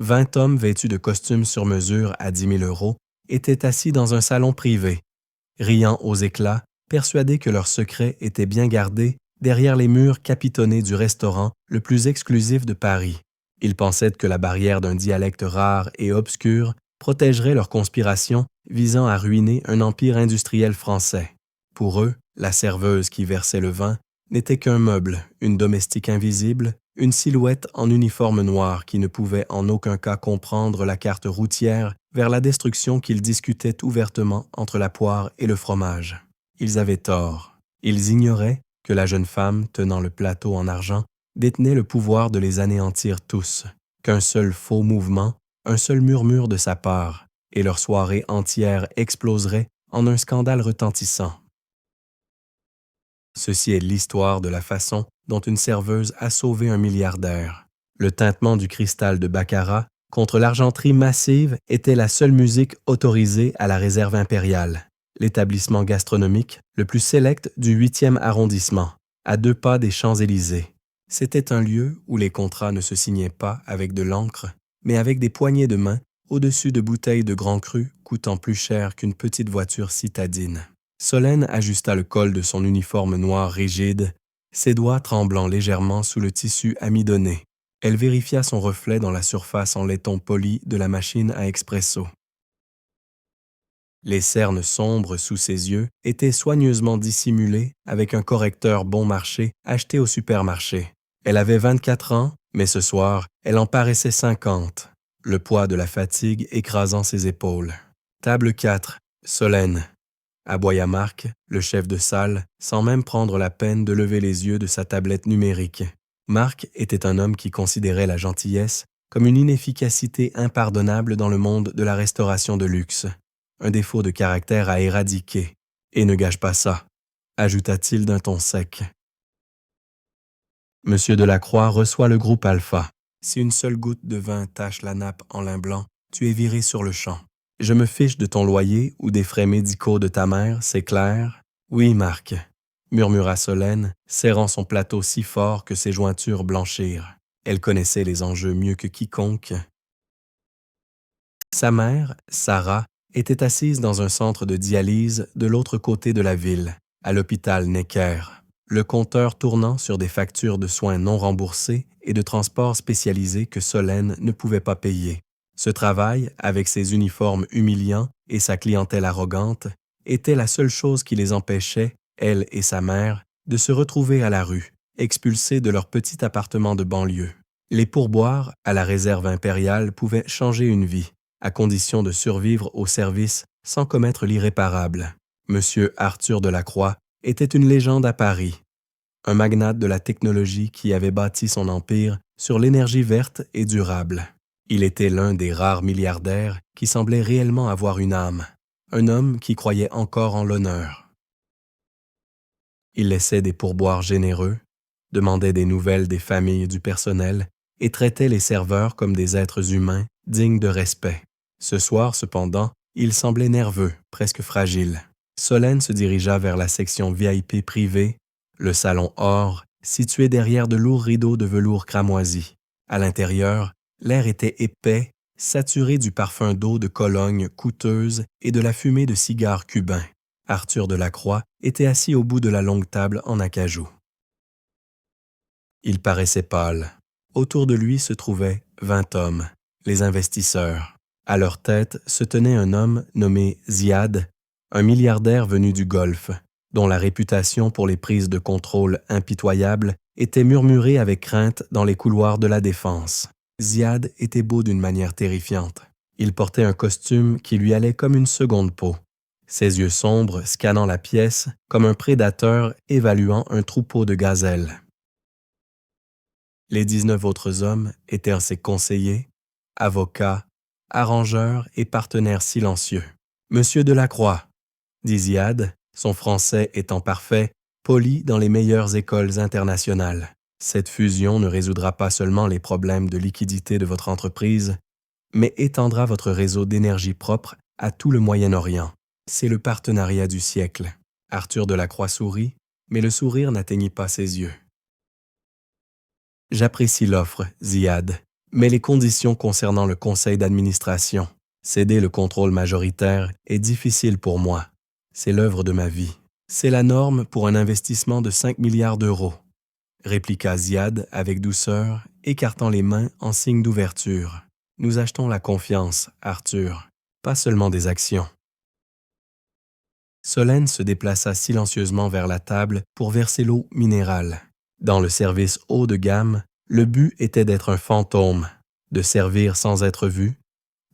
20 hommes vêtus de costumes sur mesure à 10 000 € étaient assis dans un salon privé, riant aux éclats, persuadés que leur secret était bien gardé derrière les murs capitonnés du restaurant le plus exclusif de Paris. Ils pensaient que la barrière d'un dialecte rare et obscur protégerait leur conspiration visant à ruiner un empire industriel français. Pour eux, la serveuse qui versait le vin n'était qu'un meuble, une domestique invisible, une silhouette en uniforme noir qui ne pouvait en aucun cas comprendre la carte routière vers la destruction qu'ils discutaient ouvertement entre la poire et le fromage. Ils avaient tort. Ils ignoraient que la jeune femme tenant le plateau en argent détenait le pouvoir de les anéantir tous, qu'un seul faux mouvement, un seul murmure de sa part, et leur soirée entière exploserait en un scandale retentissant. Ceci est l'histoire de la façon dont une serveuse a sauvé un milliardaire. Le tintement du cristal de baccarat contre l'argenterie massive était la seule musique autorisée à la réserve impériale, l'établissement gastronomique le plus sélect du 8e arrondissement, à 2 pas des Champs-Élysées. C'était un lieu où les contrats ne se signaient pas avec de l'encre, mais avec des poignées de main au-dessus de bouteilles de grand cru coûtant plus cher qu'une petite voiture citadine. Solène ajusta le col de son uniforme noir rigide, ses doigts tremblant légèrement sous le tissu amidonné. Elle vérifia son reflet dans la surface en laiton poli de la machine à expresso. Les cernes sombres sous ses yeux étaient soigneusement dissimulées avec un correcteur bon marché acheté au supermarché. Elle avait 24 ans, mais ce soir, elle en paraissait 50, le poids de la fatigue écrasant ses épaules. Table 4, Solène. Aboya Marc, le chef de salle, sans même prendre la peine de lever les yeux de sa tablette numérique. Marc était un homme qui considérait la gentillesse comme une inefficacité impardonnable dans le monde de la restauration de luxe, un défaut de caractère à éradiquer. Et ne gâche pas ça, ajouta-t-il d'un ton sec. Monsieur Delacroix reçoit le groupe Alpha. Si une seule goutte de vin tache la nappe en lin blanc, tu es viré sur le champ. Je me fiche de ton loyer ou des frais médicaux de ta mère, c'est clair? Oui, Marc, murmura Solène, serrant son plateau si fort que ses jointures blanchirent. Elle connaissait les enjeux mieux que quiconque. Sa mère, Sarah, était assise dans un centre de dialyse de l'autre côté de la ville, à l'hôpital Necker, le compteur tournant sur des factures de soins non remboursés et de transports spécialisés que Solène ne pouvait pas payer. Ce travail, avec ses uniformes humiliants et sa clientèle arrogante, était la seule chose qui les empêchait, elle et sa mère, de se retrouver à la rue, expulsés de leur petit appartement de banlieue. Les pourboires à la réserve impériale pouvaient changer une vie, à condition de survivre au service sans commettre l'irréparable. Monsieur Arthur Delacroix était une légende à Paris, un magnate de la technologie qui avait bâti son empire sur l'énergie verte et durable. Il était l'un des rares milliardaires qui semblait réellement avoir une âme, un homme qui croyait encore en l'honneur. Il laissait des pourboires généreux, demandait des nouvelles des familles du personnel et traitait les serveurs comme des êtres humains dignes de respect. Ce soir, cependant, il semblait nerveux, presque fragile. Solène se dirigea vers la section VIP privée, le salon or, situé derrière de lourds rideaux de velours cramoisi. À l'intérieur, l'air était épais, saturé du parfum d'eau de Cologne coûteuse et de la fumée de cigares cubains. Arthur Delacroix était assis au bout de la longue table en acajou. Il paraissait pâle. Autour de lui se trouvaient 20 hommes, les investisseurs. À leur tête se tenait un homme nommé Ziad, un milliardaire venu du Golfe, dont la réputation pour les prises de contrôle impitoyables était murmurée avec crainte dans les couloirs de la Défense. Ziad était beau d'une manière terrifiante. Il portait un costume qui lui allait comme une seconde peau, ses yeux sombres scannant la pièce comme un prédateur évaluant un troupeau de gazelles. Les 19 autres hommes étaient ses conseillers, avocats, arrangeurs et partenaires silencieux. « Monsieur Delacroix », dit Ziad, son français étant parfait, poli dans les meilleures écoles internationales. Cette fusion ne résoudra pas seulement les problèmes de liquidité de votre entreprise, mais étendra votre réseau d'énergie propre à tout le Moyen-Orient. C'est le partenariat du siècle. Arthur Delacroix sourit, mais le sourire n'atteignit pas ses yeux. « J'apprécie l'offre, Ziad, Mais les conditions concernant le conseil d'administration, céder le contrôle majoritaire, est difficile pour moi. C'est l'œuvre de ma vie. C'est la norme pour un investissement de 5 milliards d'euros, répliqua Ziad avec douceur, écartant les mains en signe d'ouverture. Nous achetons la confiance, Arthur, pas seulement des actions. Solène se déplaça silencieusement vers la table pour verser l'eau minérale. Dans le service haut de gamme, le but était d'être un fantôme, de servir sans être vu,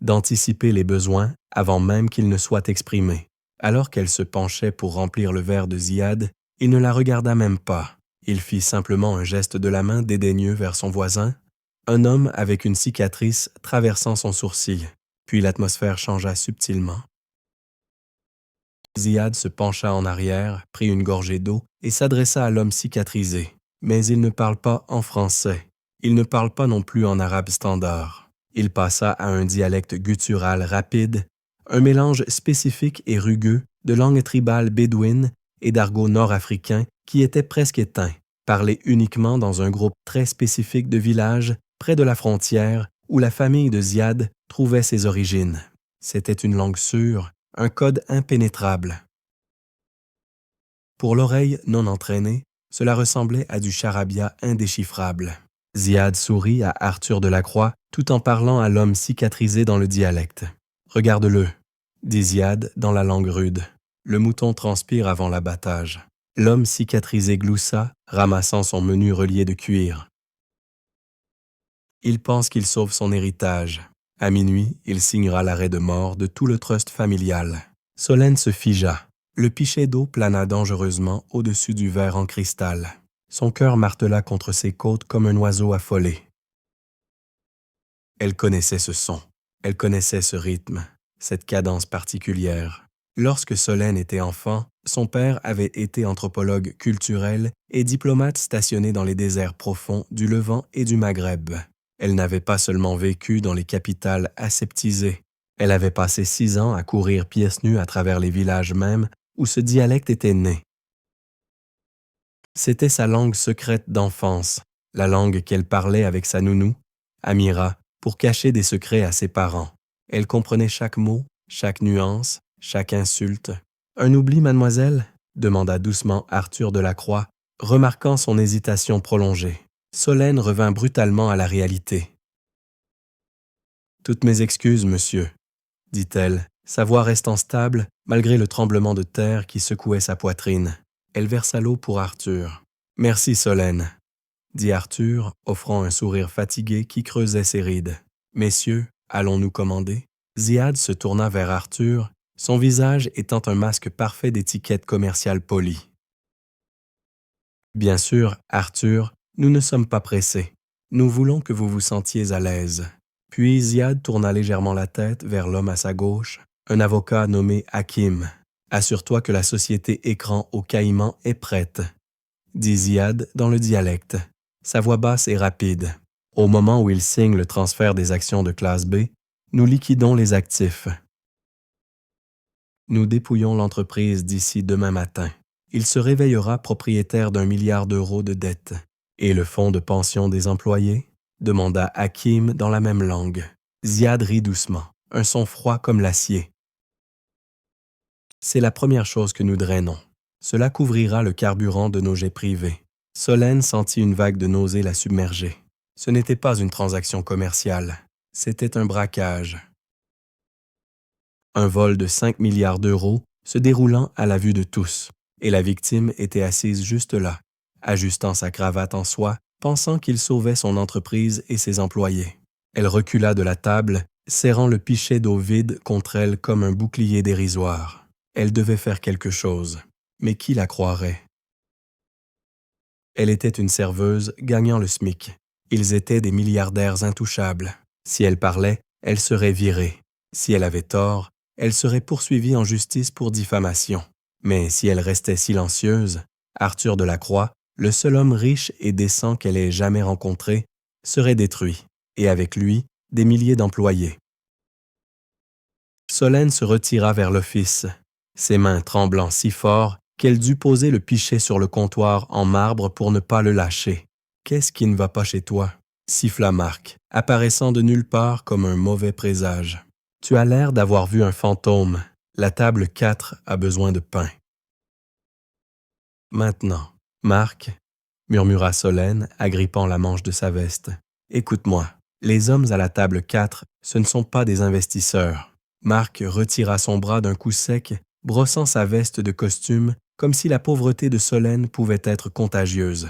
d'anticiper les besoins avant même qu'ils ne soient exprimés. Alors qu'elle se penchait pour remplir le verre de Ziad, il ne la regarda même pas. Il fit simplement un geste de la main dédaigneux vers son voisin, un homme avec une cicatrice traversant son sourcil. Puis l'atmosphère changea subtilement. Ziad se pencha en arrière, prit une gorgée d'eau et s'adressa à l'homme cicatrisé. Mais il ne parle pas en français. Il ne parle pas non plus en arabe standard. Il passa à un dialecte guttural rapide, un mélange spécifique et rugueux de langue tribale bédouine et d'argot nord-africain qui était presque éteint, parlé uniquement dans un groupe très spécifique de villages près de la frontière où la famille de Ziad trouvait ses origines. C'était une langue sûre, un code impénétrable. Pour l'oreille non entraînée, cela ressemblait à du charabia indéchiffrable. Ziad sourit à Arthur Delacroix tout en parlant à l'homme cicatrisé dans le dialecte. « Regarde-le », dit Ziad dans la langue rude. Le mouton transpire avant l'abattage. L'homme cicatrisé gloussa, ramassant son menu relié de cuir. Il pense qu'il sauve son héritage. À minuit, il signera l'arrêt de mort de tout le trust familial. Solène se figea. Le pichet d'eau plana dangereusement au-dessus du verre en cristal. Son cœur martela contre ses côtes comme un oiseau affolé. Elle connaissait ce son. Elle connaissait ce rythme, cette cadence particulière. Lorsque Solène était enfant, son père avait été anthropologue culturel et diplomate stationné dans les déserts profonds du Levant et du Maghreb. Elle n'avait pas seulement vécu dans les capitales aseptisées, elle avait passé 6 ans à courir pieds nus à travers les villages mêmes où ce dialecte était né. C'était sa langue secrète d'enfance, la langue qu'elle parlait avec sa nounou, Amira, pour cacher des secrets à ses parents. Elle comprenait chaque mot, chaque nuance, chaque insulte. « Un oubli, mademoiselle ?» demanda doucement Arthur Delacroix, remarquant son hésitation prolongée. Solène revint brutalement à la réalité. « Toutes mes excuses, monsieur, » dit-elle, sa voix restant stable malgré le tremblement de terre qui secouait sa poitrine. Elle versa l'eau pour Arthur. « Merci, Solène, » dit Arthur, offrant un sourire fatigué qui creusait ses rides. « Messieurs, allons-nous commander ?» Ziad se tourna vers Arthur, son visage étant un masque parfait d'étiquette commerciale polie. « Bien sûr, Arthur, nous ne sommes pas pressés. Nous voulons que vous vous sentiez à l'aise. » Puis Ziad tourna légèrement la tête vers l'homme à sa gauche, un avocat nommé Hakim. « Assure-toi que la société écran au Caïman est prête, » dit Ziad dans le dialecte. Sa voix basse et rapide. « Au moment où il signe le transfert des actions de classe B, nous liquidons les actifs. Nous dépouillons l'entreprise d'ici demain matin. Il se réveillera propriétaire d'1 milliard d'euros de dettes. Et le fonds de pension des employés ?» demanda Hakim dans la même langue. Ziad rit doucement, un son froid comme l'acier. « C'est la première chose que nous drainons. Cela couvrira le carburant de nos jets privés. » Solène sentit une vague de nausée la submerger. Ce n'était pas une transaction commerciale, c'était un braquage. Un vol de 5 milliards d'euros se déroulant à la vue de tous, et la victime était assise juste là, ajustant sa cravate en soie, pensant qu'il sauvait son entreprise et ses employés. Elle recula de la table, serrant le pichet d'eau vide contre elle comme un bouclier dérisoire. Elle devait faire quelque chose, mais qui la croirait? Elle était une serveuse gagnant le SMIC. Ils étaient des milliardaires intouchables. Si elle parlait, elle serait virée. Si elle avait tort, elle serait poursuivie en justice pour diffamation. Mais si elle restait silencieuse, Arthur Delacroix, le seul homme riche et décent qu'elle ait jamais rencontré, serait détruit, et avec lui, des milliers d'employés. Solène se retira vers l'office, ses mains tremblant si fort qu'elle dut poser le pichet sur le comptoir en marbre pour ne pas le lâcher. « Qu'est-ce qui ne va pas chez toi? » siffla Marc, apparaissant de nulle part comme un mauvais présage. Tu as l'air d'avoir vu un fantôme. La table 4 a besoin de pain. Maintenant, Marc, murmura Solène, agrippant la manche de sa veste. Écoute-moi, les hommes à la table 4, ce ne sont pas des investisseurs. Marc retira son bras d'un coup sec, brossant sa veste de costume, comme si la pauvreté de Solène pouvait être contagieuse.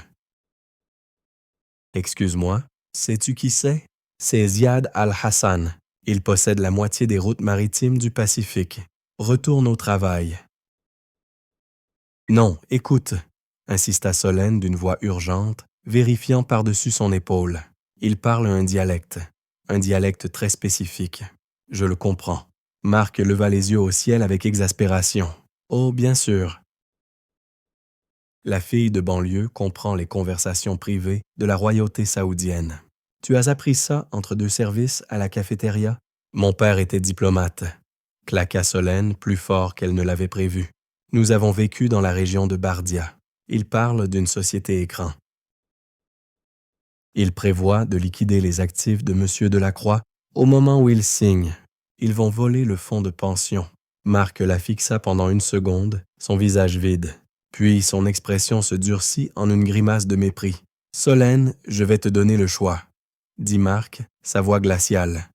Excuse-moi, sais-tu qui c'est? C'est Ziad Al-Hassan. Il possède la moitié des routes maritimes du Pacifique. Retourne au travail. Non, écoute, insista Solène d'une voix urgente, vérifiant par-dessus son épaule. Il parle un dialecte très spécifique. Je le comprends. Marc leva les yeux au ciel avec exaspération. Oh, bien sûr. La fille de banlieue comprend les conversations privées de la royauté saoudienne. Tu as appris ça entre deux services à la cafétéria? Mon père était diplomate. Claqua Solène plus fort qu'elle ne l'avait prévu. Nous avons vécu dans la région de Bardia. Il parle d'une société écran. Il prévoit de liquider les actifs de M. Delacroix au moment où il signe. Ils vont voler le fonds de pension. Marc la fixa pendant une seconde, son visage vide. Puis son expression se durcit en une grimace de mépris. « Solène, je vais te donner le choix, » dit Marc, sa voix glaciale.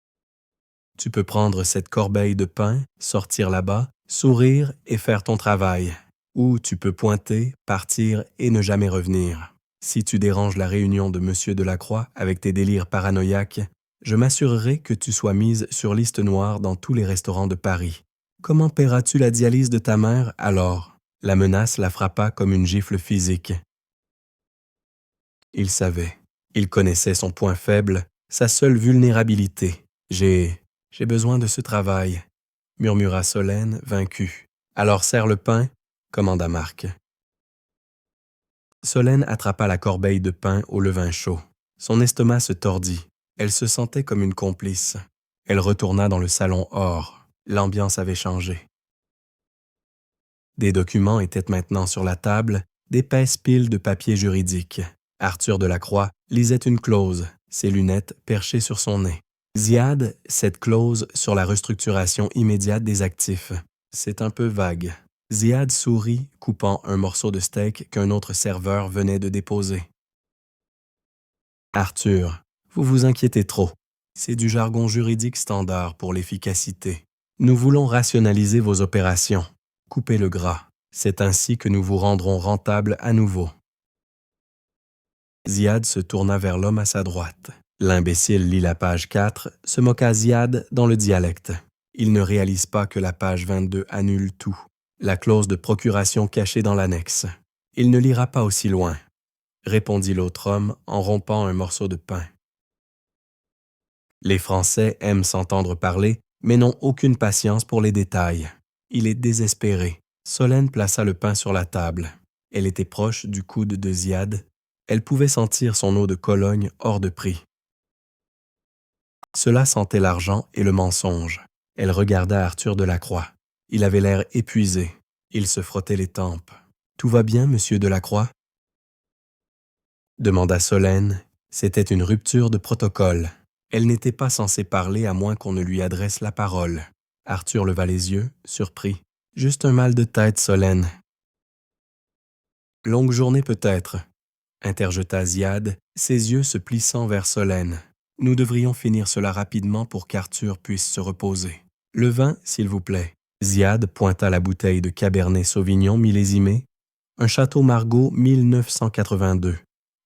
« Tu peux prendre cette corbeille de pain, sortir là-bas, sourire et faire ton travail. Ou tu peux pointer, partir et ne jamais revenir. Si tu déranges la réunion de M. Delacroix avec tes délires paranoïaques, je m'assurerai que tu sois mise sur liste noire dans tous les restaurants de Paris. Comment paieras-tu la dialyse de ta mère alors? » La menace la frappa comme une gifle physique. Il savait. Il connaissait son point faible, sa seule vulnérabilité. J'ai besoin de ce travail, murmura Solène, vaincue. Alors serre le pain, commanda Marc. Solène attrapa la corbeille de pain au levain chaud. Son estomac se tordit. Elle se sentait comme une complice. Elle retourna dans le salon or. L'ambiance avait changé. Des documents étaient maintenant sur la table, d'épaisses piles de papier juridique. Arthur Delacroix lisait une clause, ses lunettes perchées sur son nez. Ziad, cette clause sur la restructuration immédiate des actifs. C'est un peu vague. Ziad sourit, coupant un morceau de steak qu'un autre serveur venait de déposer. Arthur, vous vous inquiétez trop. C'est du jargon juridique standard pour l'efficacité. Nous voulons rationaliser vos opérations. Coupez le gras. C'est ainsi que nous vous rendrons rentable à nouveau. Ziad se tourna vers l'homme à sa droite. L'imbécile lit la page 4, se moqua Ziad dans le dialecte. Il ne réalise pas que la page 22 annule tout. La clause de procuration cachée dans l'annexe. Il ne lira pas aussi loin, répondit l'autre homme en rompant un morceau de pain. Les Français aiment s'entendre parler, mais n'ont aucune patience pour les détails. Il est désespéré. Solène plaça le pain sur la table. Elle était proche du coude de Ziad. Elle pouvait sentir son eau de Cologne hors de prix. Cela sentait l'argent et le mensonge. Elle regarda Arthur Delacroix. Il avait l'air épuisé. Il se frottait les tempes. « Tout va bien, monsieur Delacroix ?» demanda Solène. C'était une rupture de protocole. Elle n'était pas censée parler à moins qu'on ne lui adresse la parole. Arthur leva les yeux, surpris. « Juste un mal de tête, Solène. »« Longue journée peut-être, » interjeta Ziad, ses yeux se plissant vers Solène. « Nous devrions finir cela rapidement pour qu'Arthur puisse se reposer. Le vin, s'il vous plaît. » Ziad pointa la bouteille de Cabernet Sauvignon millésimé, un Château Margaux 1982,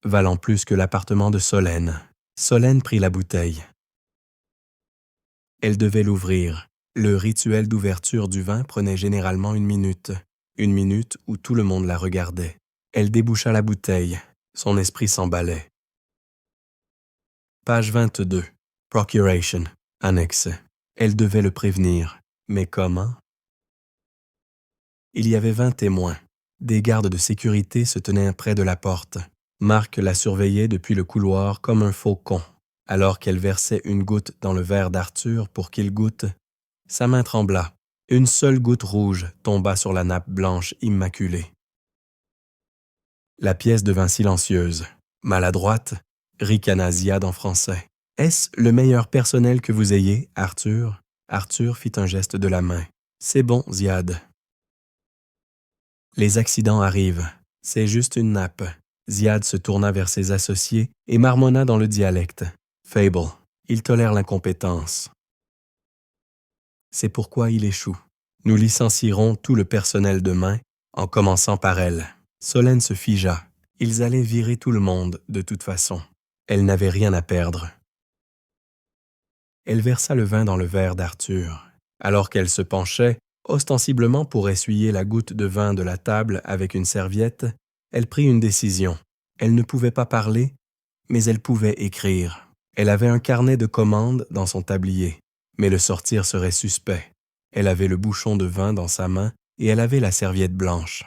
valant plus que l'appartement de Solène. Solène prit la bouteille. Elle devait l'ouvrir. Le rituel d'ouverture du vin prenait généralement une minute où tout le monde la regardait. Elle déboucha la bouteille. Son esprit s'emballait. Page 22. Procuration. Annexe. Elle devait le prévenir. Mais comment? Il y avait 20 témoins. Des gardes de sécurité se tenaient près de la porte. Marc la surveillait depuis le couloir comme un faucon. Alors qu'elle versait une goutte dans le verre d'Arthur pour qu'il goûte, sa main trembla. Une seule goutte rouge tomba sur la nappe blanche immaculée. La pièce devint silencieuse. Maladroite, ricana Ziad en français. Est-ce le meilleur personnel que vous ayez, Arthur? Arthur fit un geste de la main. C'est bon, Ziad. Les accidents arrivent. C'est juste une nappe. Ziad se tourna vers ses associés et marmonna dans le dialecte. Fable. Il tolère l'incompétence. C'est pourquoi il échoue. Nous licencierons tout le personnel demain, en commençant par elle. Solène se figea. Ils allaient virer tout le monde, de toute façon. Elle n'avait rien à perdre. Elle versa le vin dans le verre d'Arthur. Alors qu'elle se penchait, ostensiblement pour essuyer la goutte de vin de la table avec une serviette, elle prit une décision. Elle ne pouvait pas parler, mais elle pouvait écrire. Elle avait un carnet de commandes dans son tablier, mais le sortir serait suspect. Elle avait le bouchon de vin dans sa main et elle avait la serviette blanche.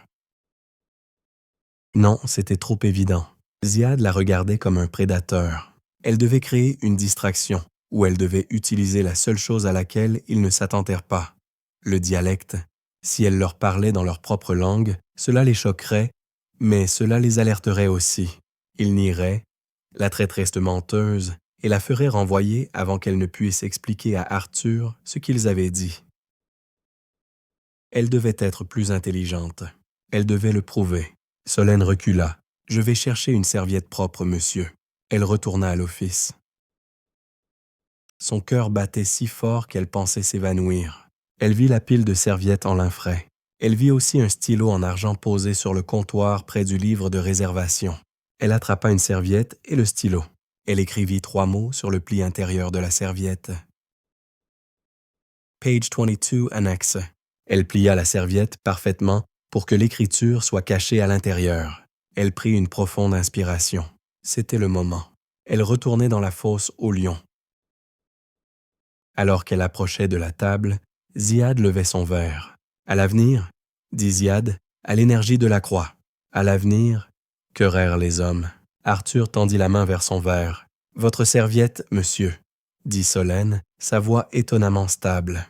Non, c'était trop évident. Ziad la regardait comme un prédateur. Elle devait créer une distraction, ou elle devait utiliser la seule chose à laquelle ils ne s'attendèrent pas, le dialecte. Si elle leur parlait dans leur propre langue, cela les choquerait, mais cela les alerterait aussi. Ils nieraient, la traîtresse menteuse, et la feraient renvoyer avant qu'elle ne puisse expliquer à Arthur ce qu'ils avaient dit. Elle devait être plus intelligente. Elle devait le prouver. Solène recula. « Je vais chercher une serviette propre, monsieur. » Elle retourna à l'office. Son cœur battait si fort qu'elle pensait s'évanouir. Elle vit la pile de serviettes en lin frais. Elle vit aussi un stylo en argent posé sur le comptoir près du livre de réservation. Elle attrapa une serviette et le stylo. Elle écrivit 3 mots sur le pli intérieur de la serviette. Page 22, annexe. Elle plia la serviette parfaitement pour que l'écriture soit cachée à l'intérieur. Elle prit une profonde inspiration. C'était le moment. Elle retournait dans la fosse au lion. Alors qu'elle approchait de la table, Ziad levait son verre. « À l'avenir, dit Ziad, à l'énergie de la croix. À l'avenir, querrèrent les hommes. » Arthur tendit la main vers son verre. « Votre serviette, monsieur, » dit Solène, sa voix étonnamment stable.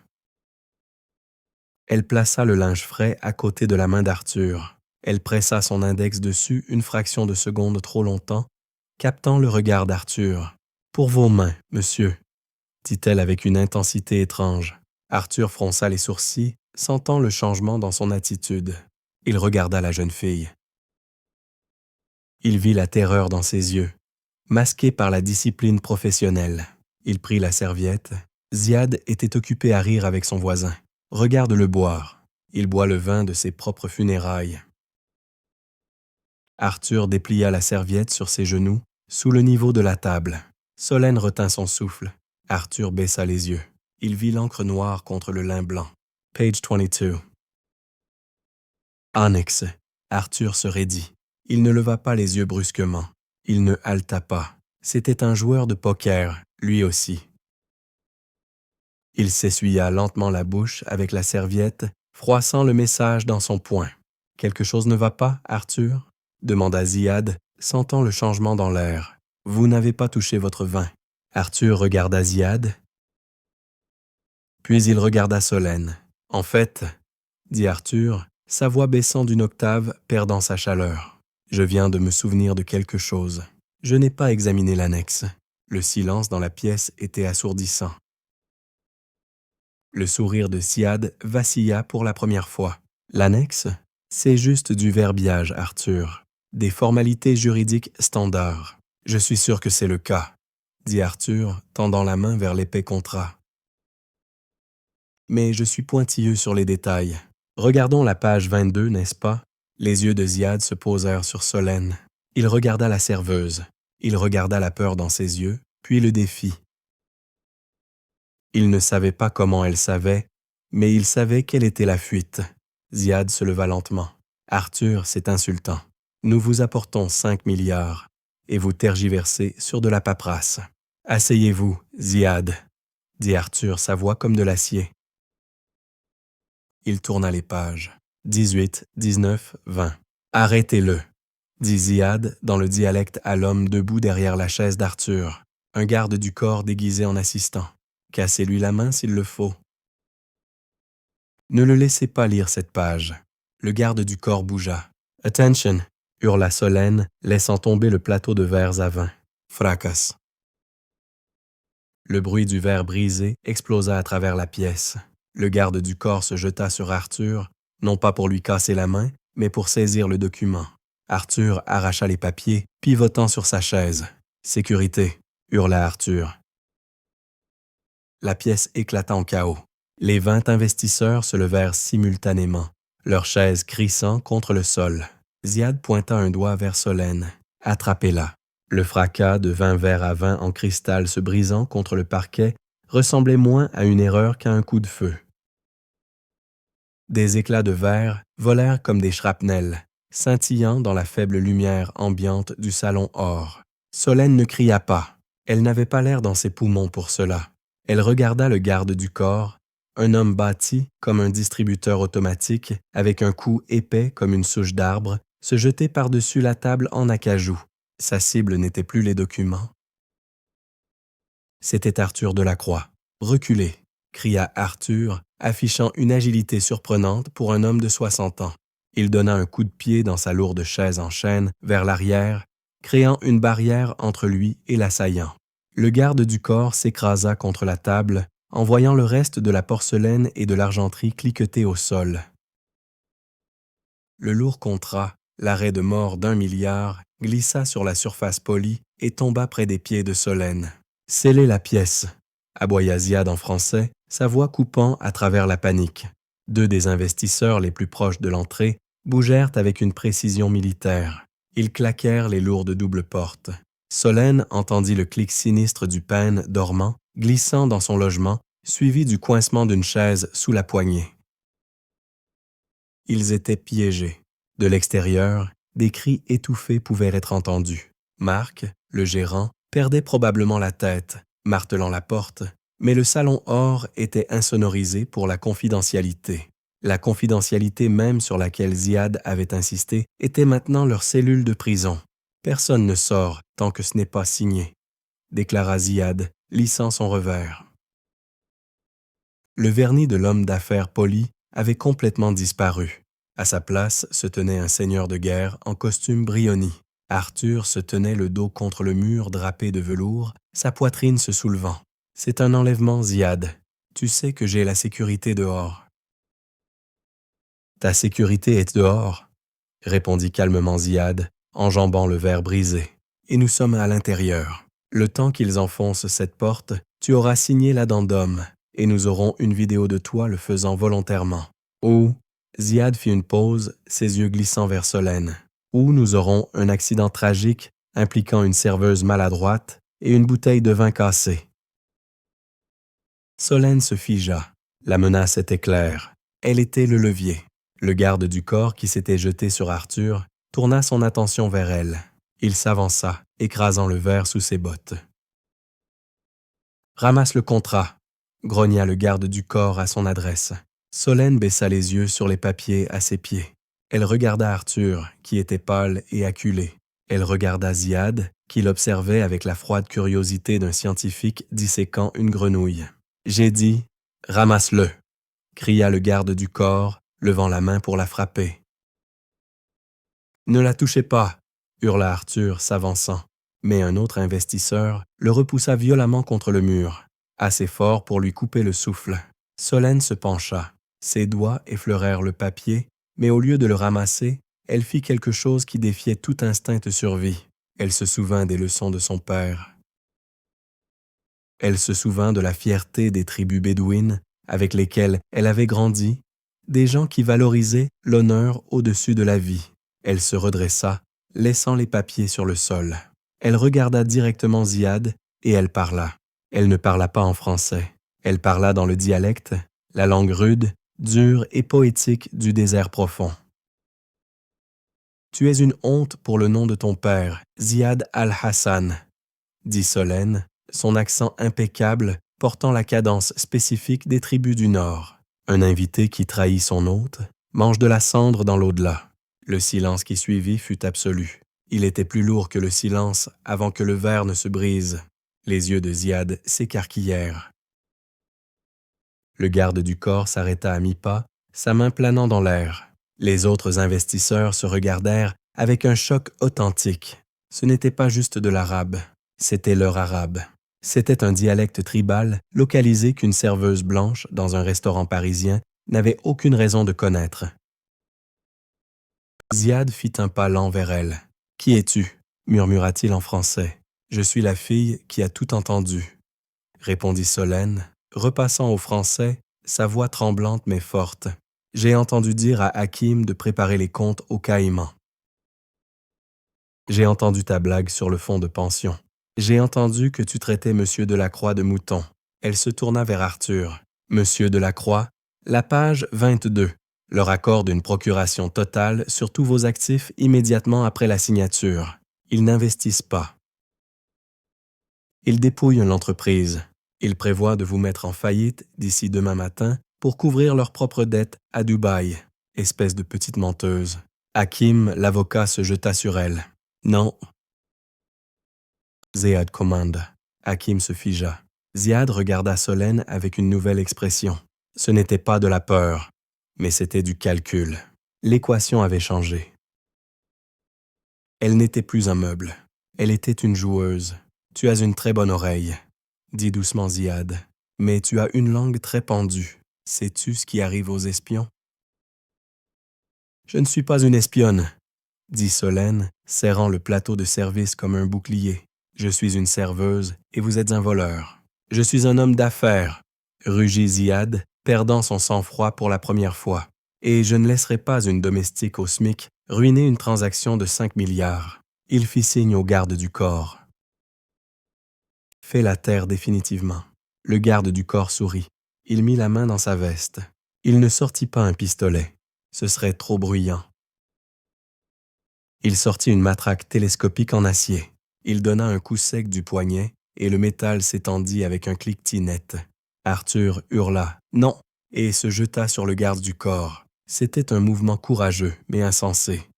Elle plaça le linge frais à côté de la main d'Arthur. Elle pressa son index dessus une fraction de seconde trop longtemps, captant le regard d'Arthur. « Pour vos mains, monsieur, » dit-elle avec une intensité étrange. Arthur fronça les sourcils, sentant le changement dans son attitude. Il regarda la jeune fille. Il vit la terreur dans ses yeux, masquée par la discipline professionnelle. Il prit la serviette. Ziad était occupé à rire avec son voisin. Regarde-le boire. Il boit le vin de ses propres funérailles. Arthur déplia la serviette sur ses genoux, sous le niveau de la table. Solène retint son souffle. Arthur baissa les yeux. Il vit l'encre noire contre le lin blanc. Page 22. Annexe. Arthur se raidit. Il ne leva pas les yeux brusquement. Il ne haleta pas. C'était un joueur de poker, lui aussi. Il s'essuya lentement la bouche avec la serviette, froissant le message dans son poing. « Quelque chose ne va pas, Arthur ?» demanda Ziad, sentant le changement dans l'air. « Vous n'avez pas touché votre vin. » Arthur regarda Ziad, puis il regarda Solène. « En fait, » dit Arthur, sa voix baissant d'une octave, perdant sa chaleur. « Je viens de me souvenir de quelque chose. Je n'ai pas examiné l'annexe. » Le silence dans la pièce était assourdissant. Le sourire de Ziad vacilla pour la première fois. « L'annexe, c'est juste du verbiage, Arthur. Des formalités juridiques standards. Je suis sûr que c'est le cas. » dit Arthur, tendant la main vers l'épais contrat. « Mais je suis pointilleux sur les détails. Regardons la page 22, n'est-ce pas? » Les yeux de Ziad se posèrent sur Solène. Il regarda la serveuse. Il regarda la peur dans ses yeux, puis le défi. Il ne savait pas comment elle savait, mais il savait quelle était la fuite. Ziad se leva lentement. « Arthur, c'est insultant. Nous vous apportons 5 milliards, et vous tergiversez sur de la paperasse. Asseyez-vous, Ziad, » dit Arthur, sa voix comme de l'acier. Il tourna les pages. 18, 19, 20. « Arrêtez-le, » dit Ziad dans le dialecte à l'homme debout derrière la chaise d'Arthur, un garde du corps déguisé en assistant. « Cassez-lui la main s'il le faut. » Ne le laissez pas lire cette page. Le garde du corps bougea. « Attention !» hurla Solène, laissant tomber le plateau de verres à vin. Fracas. Le bruit du verre brisé explosa à travers la pièce. Le garde du corps se jeta sur Arthur, non pas pour lui casser la main, mais pour saisir le document. Arthur arracha les papiers, pivotant sur sa chaise. « Sécurité !» hurla Arthur. La pièce éclata en chaos. Les 20 investisseurs se levèrent simultanément, leurs chaises crissant contre le sol. Ziad pointa un doigt vers Solène. « Attrapez-la !» Le fracas de 20 verres à vin en cristal se brisant contre le parquet ressemblait moins à une erreur qu'à un coup de feu. Des éclats de verre volèrent comme des shrapnels, scintillant dans la faible lumière ambiante du salon or. Solène ne cria pas. Elle n'avait pas l'air dans ses poumons pour cela. Elle regarda le garde du corps, un homme bâti comme un distributeur automatique, avec un cou épais comme une souche d'arbre, se jeter par-dessus la table en acajou. Sa cible n'était plus les documents. C'était Arthur Delacroix. « Reculez !» cria Arthur, affichant une agilité surprenante pour un homme de 60 ans. Il donna un coup de pied dans sa lourde chaise en chêne vers l'arrière, créant une barrière entre lui et l'assaillant. Le garde du corps s'écrasa contre la table en voyant le reste de la porcelaine et de l'argenterie cliqueter au sol. Le lourd contrat, l'arrêt de mort d'1 milliard, glissa sur la surface polie et tomba près des pieds de Solène. « Scellez la pièce !» aboya Ziad en français, sa voix coupant à travers la panique. 2 des investisseurs les plus proches de l'entrée bougèrent avec une précision militaire. Ils claquèrent les lourdes doubles portes. Solène entendit le clic sinistre du pêne dormant, glissant dans son logement, suivi du coincement d'une chaise sous la poignée. Ils étaient piégés. De l'extérieur, des cris étouffés pouvaient être entendus. Marc, le gérant, perdait probablement la tête, martelant la porte, mais le salon or était insonorisé pour la confidentialité. La confidentialité même sur laquelle Ziad avait insisté était maintenant leur cellule de prison. Personne ne sort tant que ce n'est pas signé, déclara Ziad, lissant son revers. Le vernis de l'homme d'affaires poli avait complètement disparu. À sa place se tenait un seigneur de guerre en costume Brioni. Arthur se tenait le dos contre le mur drapé de velours, sa poitrine se soulevant. « C'est un enlèvement, Ziad. Tu sais que j'ai la sécurité dehors. »« Ta sécurité est dehors, » répondit calmement Ziad, enjambant le verre brisé. « Et nous sommes à l'intérieur. Le temps qu'ils enfoncent cette porte, tu auras signé l'addendum, et nous aurons une vidéo de toi le faisant volontairement. Ou, Ziad fit une pause, ses yeux glissant vers Solène. Ou nous aurons un accident tragique impliquant une serveuse maladroite et une bouteille de vin cassée. » Solène se figea. La menace était claire. Elle était le levier. Le garde du corps qui s'était jeté sur Arthur tourna son attention vers elle. Il s'avança, écrasant le verre sous ses bottes. « Ramasse le contrat !» grogna le garde du corps à son adresse. Solène baissa les yeux sur les papiers à ses pieds. Elle regarda Arthur, qui était pâle et acculé. Elle regarda Ziad, qui l'observait avec la froide curiosité d'un scientifique disséquant une grenouille. « J'ai dit, ramasse-le !» cria le garde du corps, levant la main pour la frapper. « Ne la touchez pas !» hurla Arthur, s'avançant. Mais un autre investisseur le repoussa violemment contre le mur, assez fort pour lui couper le souffle. Solène se pencha. Ses doigts effleurèrent le papier, mais au lieu de le ramasser, elle fit quelque chose qui défiait tout instinct de survie. Elle se souvint des leçons de son père. Elle se souvint de la fierté des tribus bédouines avec lesquelles elle avait grandi, des gens qui valorisaient l'honneur au-dessus de la vie. Elle se redressa, laissant les papiers sur le sol. Elle regarda directement Ziad et elle parla. Elle ne parla pas en français. Elle parla dans le dialecte, la langue rude, dure et poétique du désert profond. « Tu es une honte pour le nom de ton père, Ziad al-Hassan, » dit Solène, son accent impeccable portant la cadence spécifique des tribus du Nord. Un invité qui trahit son hôte mange de la cendre dans l'au-delà. Le silence qui suivit fut absolu. Il était plus lourd que le silence avant que le verre ne se brise. Les yeux de Ziad s'écarquillèrent. Le garde du corps s'arrêta à mi-pas, sa main planant dans l'air. Les autres investisseurs se regardèrent avec un choc authentique. Ce n'était pas juste de l'arabe, C'était l'heure arabe. C'était un dialecte tribal localisé qu'une serveuse blanche dans un restaurant parisien n'avait aucune raison de connaître. Ziad fit un pas lent vers elle. « Qui es-tu » murmura-t-il en français. « Je suis la fille qui a tout entendu » répondit Solène, repassant au français, sa voix tremblante mais forte. « J'ai entendu dire à Hakim de préparer les comptes au Caïman. J'ai entendu ta blague sur le fonds de pension. J'ai entendu que tu traitais Monsieur Delacroix de mouton. » Elle se tourna vers Arthur. « Monsieur Delacroix, la page 22. Leur accorde une procuration totale sur tous vos actifs immédiatement après la signature. Ils n'investissent pas. Ils dépouillent l'entreprise. Ils prévoient de vous mettre en faillite d'ici demain matin pour couvrir leurs propres dettes à Dubaï. Espèce de petite menteuse. » Hakim, l'avocat, se jeta sur elle. « Non. » Ziad commande. Hakim se figea. Ziad regarda Solène avec une nouvelle expression. Ce n'était pas de la peur, mais c'était du calcul. L'équation avait changé. Elle n'était plus un meuble. Elle était une joueuse. « Tu as une très bonne oreille, » dit doucement Ziad. « Mais tu as une langue très pendue. Sais-tu ce qui arrive aux espions? » « Je ne suis pas une espionne, » dit Solène, serrant le plateau de service comme un bouclier. « Je suis une serveuse et vous êtes un voleur. »« Je suis un homme d'affaires, » rugit Ziad, perdant son sang-froid pour la première fois. « Et je ne laisserai pas une domestique au SMIC ruiner une transaction de 5 milliards. » Il fit signe au garde du corps. « Fais la taire définitivement. » Le garde du corps sourit. Il mit la main dans sa veste. Il ne sortit pas un pistolet. Ce serait trop bruyant. Il sortit une matraque télescopique en acier. Il donna un coup sec du poignet et le métal s'étendit avec un cliquetis net. Arthur hurla « Non !» et se jeta sur le garde du corps. C'était un mouvement courageux mais insensé.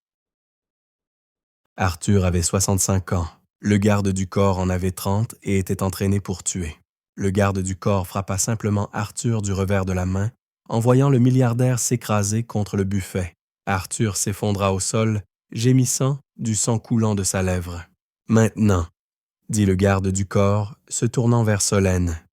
Arthur avait 65 ans. Le garde du corps en avait 30 et était entraîné pour tuer. Le garde du corps frappa simplement Arthur du revers de la main en voyant le milliardaire s'écraser contre le buffet. Arthur s'effondra au sol, gémissant, du sang coulant de sa lèvre. « Maintenant » dit le garde du corps, se tournant vers Solène.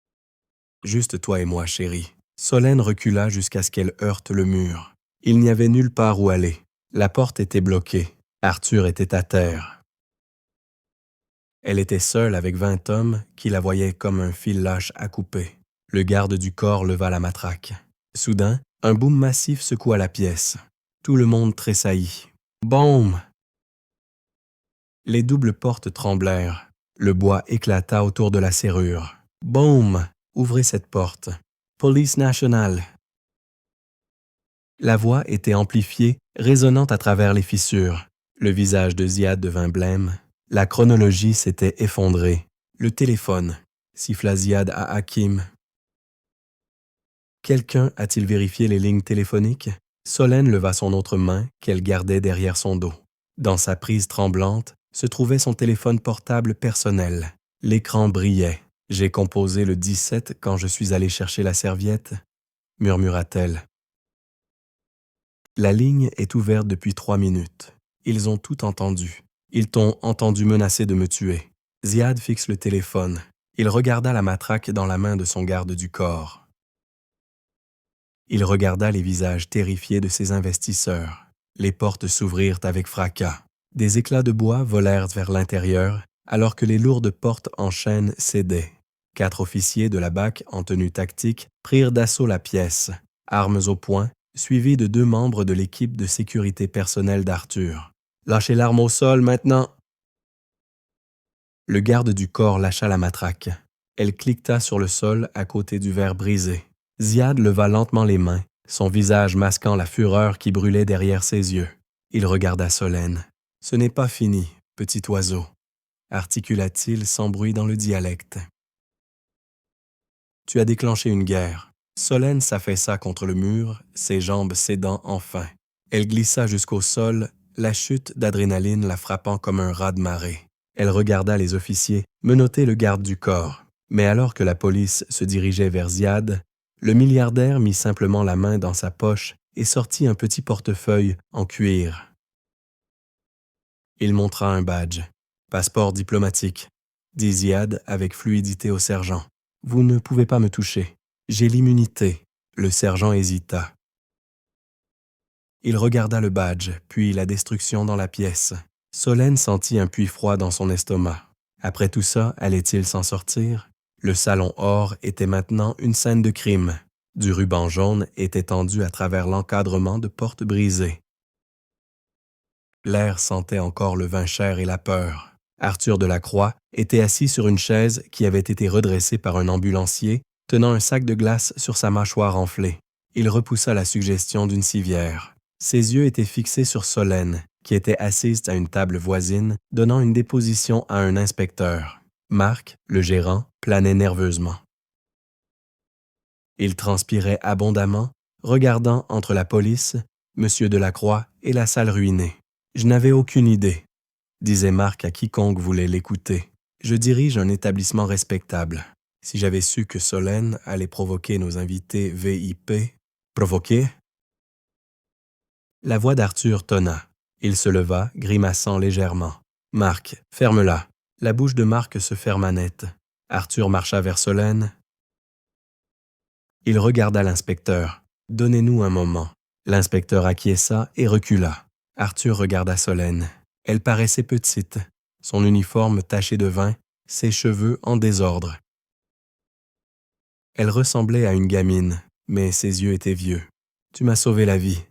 « Juste toi et moi, chérie. » Solène recula jusqu'à ce qu'elle heurte le mur. Il n'y avait nulle part où aller. La porte était bloquée. Arthur était à terre. Elle était seule avec 20 hommes qui la voyaient comme un fil lâche à couper. Le garde du corps leva la matraque. Soudain, un boom massif secoua la pièce. Tout le monde tressaillit. Boum! Les doubles portes tremblèrent. Le bois éclata autour de la serrure. Boum! Ouvrez cette porte. Police nationale. La voix était amplifiée, résonnant à travers les fissures. Le visage de Ziad devint blême. La chronologie s'était effondrée. Le téléphone, siffla Ziad à Hakim. Quelqu'un a-t-il vérifié les lignes téléphoniques? Solène leva son autre main qu'elle gardait derrière son dos. Dans sa prise tremblante se trouvait son téléphone portable personnel. L'écran brillait. « J'ai composé le 17 quand je suis allé chercher la serviette, » murmura-t-elle. La ligne est ouverte depuis 3 minutes. Ils ont tout entendu. Ils t'ont entendu menacer de me tuer. Ziad fixe le téléphone. Il regarda la matraque dans la main de son garde du corps. Il regarda les visages terrifiés de ses investisseurs. Les portes s'ouvrirent avec fracas. Des éclats de bois volèrent vers l'intérieur, alors que les lourdes portes en chêne cédaient. 4 officiers de la BAC en tenue tactique prirent d'assaut la pièce, armes au poing, suivis de 2 membres de l'équipe de sécurité personnelle d'Arthur. « Lâchez l'arme au sol maintenant !» Le garde du corps lâcha la matraque. Elle cliqueta sur le sol à côté du verre brisé. Ziad leva lentement les mains, son visage masquant la fureur qui brûlait derrière ses yeux. Il regarda Solène. « Ce n'est pas fini, petit oiseau », articula-t-il sans bruit dans le dialecte. « Tu as déclenché une guerre. » Solène s'affaissa contre le mur, ses jambes cédant enfin. Elle glissa jusqu'au sol, la chute d'adrénaline la frappant comme un raz-de-marée. Elle regarda les officiers menotter le garde du corps. Mais alors que la police se dirigeait vers Ziad, le milliardaire mit simplement la main dans sa poche et sortit un petit portefeuille en cuir. Il montra un badge. Passeport diplomatique, dit Ziad avec fluidité au sergent. Vous ne pouvez pas me toucher. J'ai l'immunité. Le sergent hésita. Il regarda le badge, puis la destruction dans la pièce. Solène sentit un puits froid dans son estomac. Après tout ça, allait-il s'en sortir? Le salon or était maintenant une scène de crime. Du ruban jaune était tendu à travers l'encadrement de portes brisées. L'air sentait encore le vin cher et la peur. Arthur Delacroix était assis sur une chaise qui avait été redressée par un ambulancier, tenant un sac de glace sur sa mâchoire enflée. Il repoussa la suggestion d'une civière. Ses yeux étaient fixés sur Solène, qui était assise à une table voisine, donnant une déposition à un inspecteur. Marc, le gérant, planait nerveusement. Il transpirait abondamment, regardant entre la police, M. Delacroix et la salle ruinée. « Je n'avais aucune idée », disait Marc à quiconque voulait l'écouter. « Je dirige un établissement respectable. Si j'avais su que Solène allait provoquer nos invités VIP... » Provoquer? La voix d'Arthur tonna. Il se leva, grimaçant légèrement. « Marc, ferme-la. » La bouche de Marc se ferma net. Arthur marcha vers Solène. Il regarda l'inspecteur. « Donnez-nous un moment. » L'inspecteur acquiesça et recula. Arthur regarda Solène. Elle paraissait petite, son uniforme taché de vin, ses cheveux en désordre. Elle ressemblait à une gamine, mais ses yeux étaient vieux. « Tu m'as sauvé la vie, »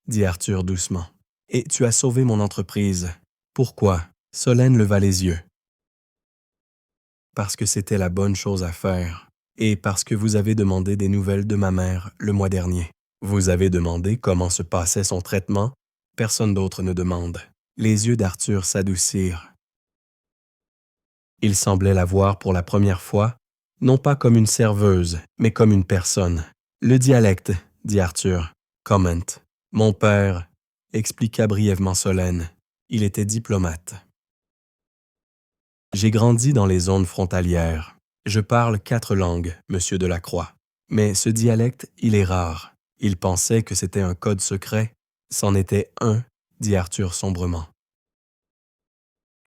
dit Arthur doucement. « Et tu as sauvé mon entreprise. Pourquoi? » Solène leva les yeux. « Parce que c'était la bonne chose à faire, et parce que vous avez demandé des nouvelles de ma mère le mois dernier. Vous avez demandé comment se passait son traitement. Personne d'autre ne demande. » Les yeux d'Arthur s'adoucirent. Il semblait la voir pour la première fois, non pas comme une serveuse, mais comme une personne. « Le dialecte, » dit Arthur. « Comment. »« Mon père, » expliqua brièvement Solène. Il était diplomate. « J'ai grandi dans les zones frontalières. Je parle 4 langues, Monsieur Delacroix. Mais ce dialecte, il est rare. Il pensait que c'était un code secret. C'en était un, dit Arthur sombrement.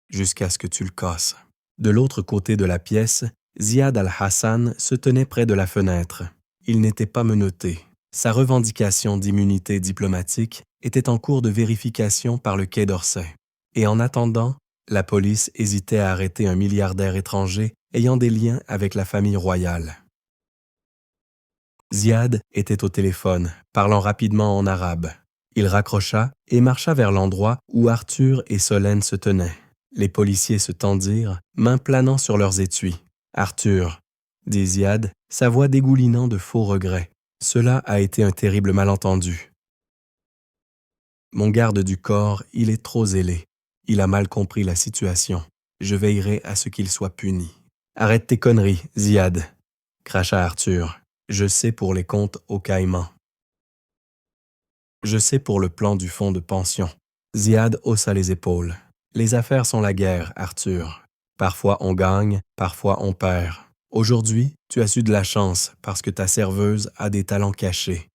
Jusqu'à ce que tu le casses. » De l'autre côté de la pièce, Ziad Al-Hassan se tenait près de la fenêtre. Il n'était pas menotté. Sa revendication d'immunité diplomatique était en cours de vérification par le Quai d'Orsay. Et en attendant, la police hésitait à arrêter un milliardaire étranger ayant des liens avec la famille royale. Ziad était au téléphone, parlant rapidement en arabe. Il raccrocha et marcha vers l'endroit où Arthur et Solène se tenaient. Les policiers se tendirent, mains planant sur leurs étuis. « Arthur, » dit Ziad, sa voix dégoulinant de faux regrets. « Cela a été un terrible malentendu. Mon garde du corps, il est trop zélé. Il a mal compris la situation. Je veillerai à ce qu'il soit puni. »« Arrête tes conneries, Ziad, » cracha Arthur. « Je sais pour les comptes aux Caïmans. Je sais pour le plan du fonds de pension. » Ziad haussa les épaules. « Les affaires sont la guerre, Arthur. Parfois on gagne, parfois on perd. Aujourd'hui, tu as eu de la chance parce que ta serveuse a des talents cachés.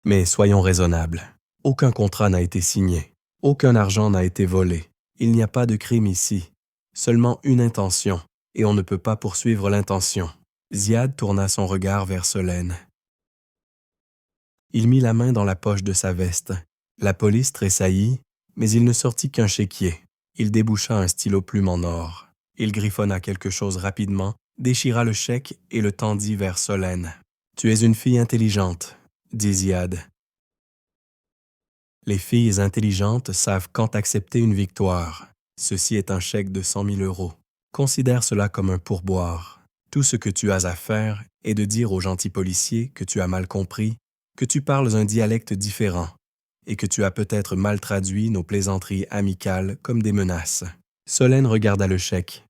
Mais soyons raisonnables. Aucun contrat n'a été signé. Aucun argent n'a été volé. Il n'y a pas de crime ici. Seulement une intention, et on ne peut pas poursuivre l'intention. » Ziad tourna son regard vers Solène. Il mit la main dans la poche de sa veste. La police tressaillit, mais il ne sortit qu'un chéquier. Il déboucha un stylo-plume en or. Il griffonna quelque chose rapidement, déchira le chèque et le tendit vers Solène. « Tu es une fille intelligente, » dit Ziad. Les filles intelligentes savent quand accepter une victoire. Ceci est un chèque de 100 000 €. Considère cela comme un pourboire. Tout ce que tu as à faire est de dire au gentil policier que tu as mal compris, que tu parles un dialecte différent et que tu as peut-être mal traduit nos plaisanteries amicales comme des menaces. » Solène regarda le chèque.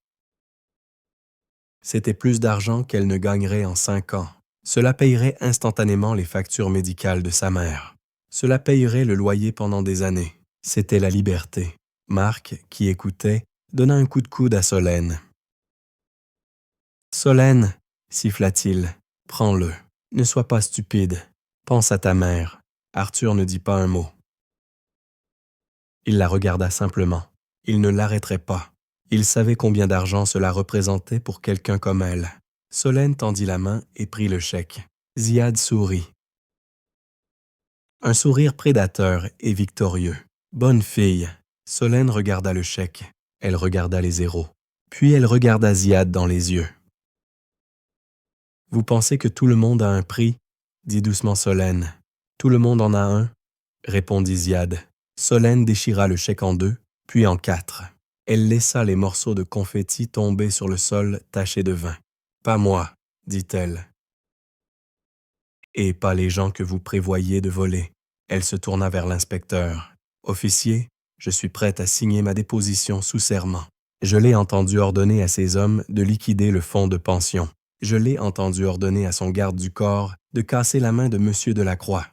C'était plus d'argent qu'elle ne gagnerait en 5 ans. Cela payerait instantanément les factures médicales de sa mère. Cela payerait le loyer pendant des années. C'était la liberté. Marc, qui écoutait, donna un coup de coude à Solène. « Solène, » siffla-t-il, « prends-le. Ne sois pas stupide. Pense à ta mère. » Arthur ne dit pas un mot. Il la regarda simplement. Il ne l'arrêterait pas. Il savait combien d'argent cela représentait pour quelqu'un comme elle. Solène tendit la main et prit le chèque. Ziad sourit. Un sourire prédateur et victorieux. Bonne fille. Solène regarda le chèque. Elle regarda les zéros. Puis elle regarda Ziad dans les yeux. Vous pensez que tout le monde a un prix? Dit doucement Solène. Tout le monde en a un, répondit Ziad. Solène déchira le chèque en deux, puis en quatre. Elle laissa les morceaux de confetti tomber sur le sol taché de vin. Pas moi, dit-elle. Et pas les gens que vous prévoyez de voler. Elle se tourna vers l'inspecteur. Officier, je suis prête à signer ma déposition sous serment. Je l'ai entendu ordonner à ses hommes de liquider le fonds de pension. Je l'ai entendu ordonner à son garde du corps de casser la main de Monsieur Delacroix.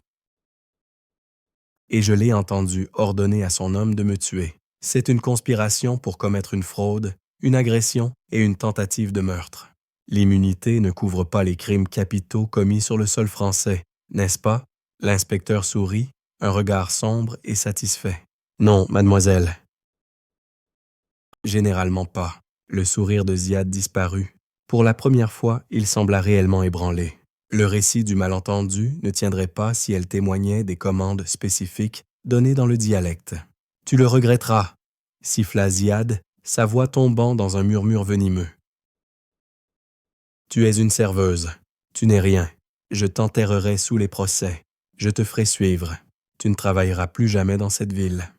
Et je l'ai entendu ordonner à son homme de me tuer. C'est une conspiration pour commettre une fraude, une agression et une tentative de meurtre. L'immunité ne couvre pas les crimes capitaux commis sur le sol français, n'est-ce pas? L'inspecteur sourit, un regard sombre et satisfait. Non, mademoiselle. Généralement pas. Le sourire de Ziad disparut. Pour la première fois, il sembla réellement ébranlé. Le récit du malentendu ne tiendrait pas si elle témoignait des commandes spécifiques données dans le dialecte. « Tu le regretteras », siffla Ziad, sa voix tombant dans un murmure venimeux. « Tu es une serveuse. Tu n'es rien. Je t'enterrerai sous les procès. Je te ferai suivre. Tu ne travailleras plus jamais dans cette ville. »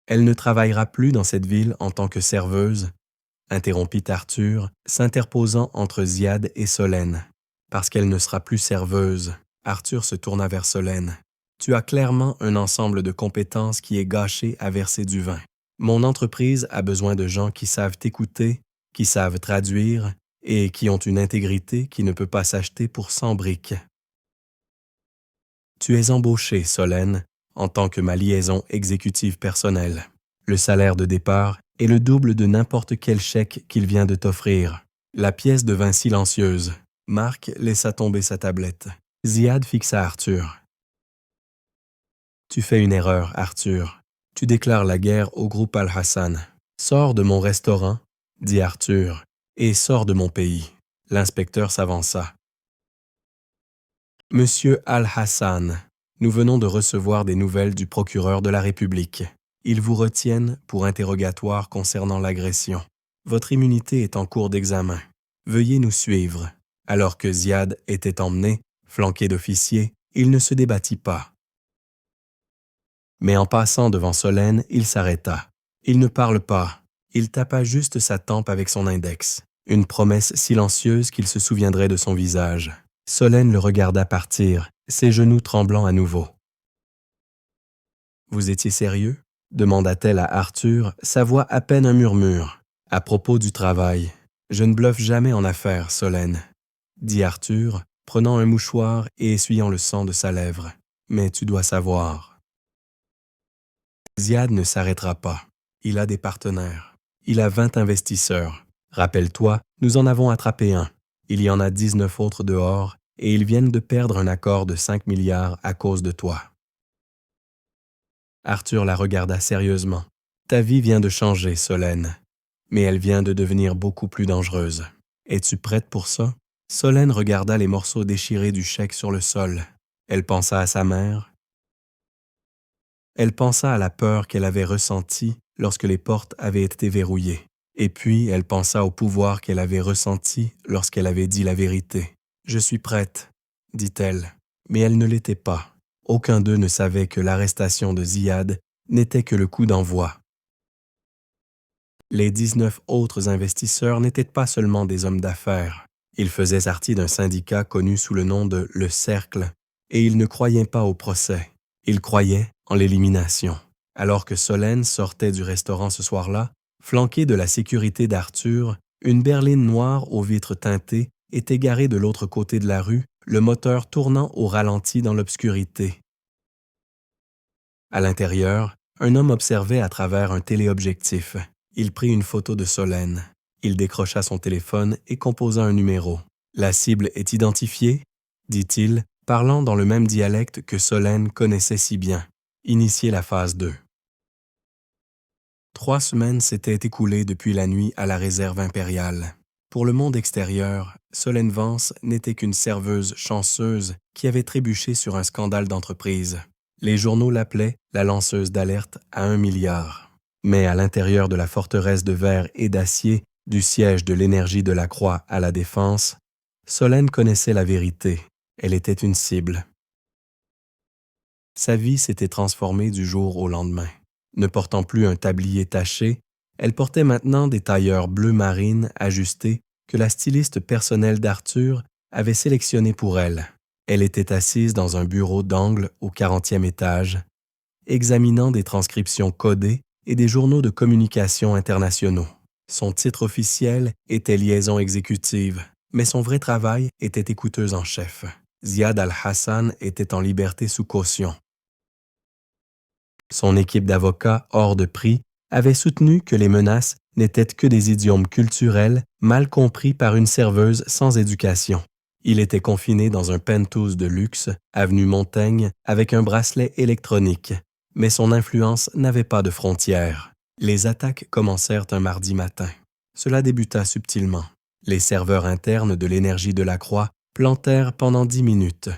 Elle ne travaillera plus dans cette ville en tant que serveuse, interrompit Arthur, s'interposant entre Ziad et Solène. Parce qu'elle ne sera plus serveuse, Arthur se tourna vers Solène. Tu as clairement un ensemble de compétences qui est gâché à verser du vin. Mon entreprise a besoin de gens qui savent écouter, qui savent traduire et qui ont une intégrité qui ne peut pas s'acheter pour 100 briques. Tu es embauchée, Solène, en tant que ma liaison exécutive personnelle. Le salaire de départ est le double de n'importe quel chèque qu'il vient de t'offrir. La pièce devint silencieuse. Marc laissa tomber sa tablette. Ziad fixa Arthur. Tu fais une erreur, Arthur. Tu déclares la guerre au groupe Al-Hassan. Sors de mon restaurant, dit Arthur, et sors de mon pays. L'inspecteur s'avança. Monsieur Al-Hassan, nous venons de recevoir des nouvelles du procureur de la République. Ils vous retiennent pour interrogatoire concernant l'agression. Votre immunité est en cours d'examen. Veuillez nous suivre. Alors que Ziad était emmené, flanqué d'officiers, il ne se débattit pas. Mais en passant devant Solène, il s'arrêta. Il ne parle pas. Il tapa juste sa tempe avec son index. Une promesse silencieuse qu'il se souviendrait de son visage. Solène le regarda partir, ses genoux tremblant à nouveau. « Vous étiez sérieux ?» demanda-t-elle à Arthur, sa voix à peine un murmure. « À propos du travail. Je ne bluffe jamais en affaires, Solène, » dit Arthur, prenant un mouchoir et essuyant le sang de sa lèvre. « Mais tu dois savoir. » Ziad ne s'arrêtera pas. Il a des partenaires. Il a 20 investisseurs. Rappelle-toi, nous en avons attrapé un. Il y en a 19 autres dehors et ils viennent de perdre un accord de 5 milliards à cause de toi. Arthur la regarda sérieusement. Ta vie vient de changer, Solène, mais elle vient de devenir beaucoup plus dangereuse. Es-tu prête pour ça? Solène regarda les morceaux déchirés du chèque sur le sol. Elle pensa à sa mère. Elle pensa à la peur qu'elle avait ressentie lorsque les portes avaient été verrouillées. Et puis, elle pensa au pouvoir qu'elle avait ressenti lorsqu'elle avait dit la vérité. « Je suis prête », dit-elle, mais elle ne l'était pas. Aucun d'eux ne savait que l'arrestation de Ziad n'était que le coup d'envoi. Les 19 autres investisseurs n'étaient pas seulement des hommes d'affaires. Ils faisaient partie d'un syndicat connu sous le nom de « Le Cercle » et ils ne croyaient pas au procès. Ils croyaient en l'élimination. Alors que Solène sortait du restaurant ce soir-là, flanquée de la sécurité d'Arthur, une berline noire aux vitres teintées était garée de l'autre côté de la rue, le moteur tournant au ralenti dans l'obscurité. À l'intérieur, un homme observait à travers un téléobjectif. Il prit une photo de Solène. Il décrocha son téléphone et composa un numéro. « La cible est identifiée ?» dit-il, parlant dans le même dialecte que Solène connaissait si bien. « Initiez la phase 2. » 3 semaines s'étaient écoulées depuis la nuit à la réserve impériale. Pour le monde extérieur, Solène Vance n'était qu'une serveuse chanceuse qui avait trébuché sur un scandale d'entreprise. Les journaux l'appelaient la lanceuse d'alerte à 1 milliard. Mais à l'intérieur de la forteresse de verre et d'acier, du siège de l'énergie de la Croix à la Défense, Solène connaissait la vérité. Elle était une cible. Sa vie s'était transformée du jour au lendemain. Ne portant plus un tablier taché, elle portait maintenant des tailleurs bleu marine ajustés que la styliste personnelle d'Arthur avait sélectionnés pour elle. Elle était assise dans un bureau d'angle au 40e étage, examinant des transcriptions codées et des journaux de communication internationaux. Son titre officiel était liaison exécutive, mais son vrai travail était écouteuse en chef. Ziad Al-Hassan était en liberté sous caution. Son équipe d'avocats hors de prix avait soutenu que les menaces n'étaient que des idiomes culturels mal compris par une serveuse sans éducation. Il était confiné dans un penthouse de luxe, avenue Montaigne, avec un bracelet électronique, mais son influence n'avait pas de frontières. Les attaques commencèrent un mardi matin. Cela débuta subtilement. Les serveurs internes de l'énergie de la Croix plantèrent pendant 10 minutes.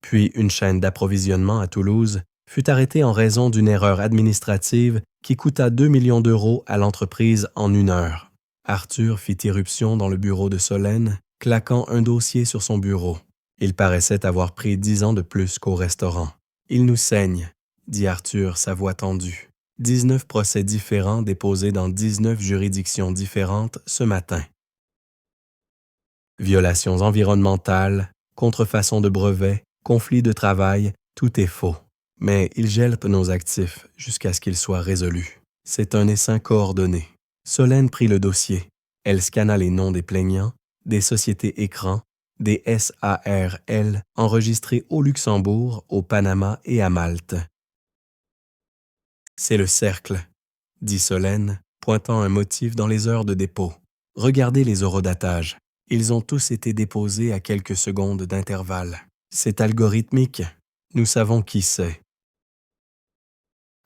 Puis une chaîne d'approvisionnement à Toulouse fut arrêtée en raison d'une erreur administrative qui coûta 2 millions d'euros à l'entreprise en 1 heure. Arthur fit irruption dans le bureau de Solène, claquant un dossier sur son bureau. Il paraissait avoir pris 10 ans de plus qu'au restaurant. « Il nous saigne », dit Arthur, sa voix tendue. 19 procès différents déposés dans 19 juridictions différentes ce matin. Violations environnementales, contrefaçon de brevets, conflit de travail, tout est faux. Mais il gèle nos actifs jusqu'à ce qu'ils soient résolus. C'est un essaim coordonné. Solène prit le dossier. Elle scanna les noms des plaignants, des sociétés écrans, des SARL enregistrés au Luxembourg, au Panama et à Malte. « C'est le cercle », dit Solène, pointant un motif dans les heures de dépôt. « Regardez les horodatages. Ils ont tous été déposés à quelques secondes d'intervalle. C'est algorithmique. Nous savons qui c'est. »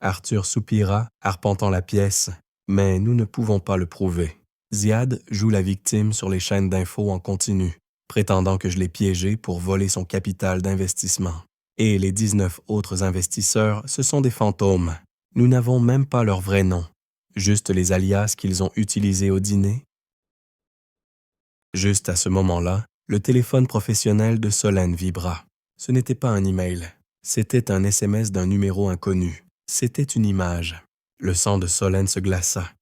Arthur soupira, arpentant la pièce, mais nous ne pouvons pas le prouver. Ziad joue la victime sur les chaînes d'infos en continu, prétendant que je l'ai piégé pour voler son capital d'investissement. Et les 19 autres investisseurs, ce sont des fantômes. Nous n'avons même pas leur vrai nom, juste les alias qu'ils ont utilisés au dîner. Juste à ce moment-là, le téléphone professionnel de Solène vibra. Ce n'était pas un email, c'était un SMS d'un numéro inconnu. C'était une image. Le sang de Solène se glaça.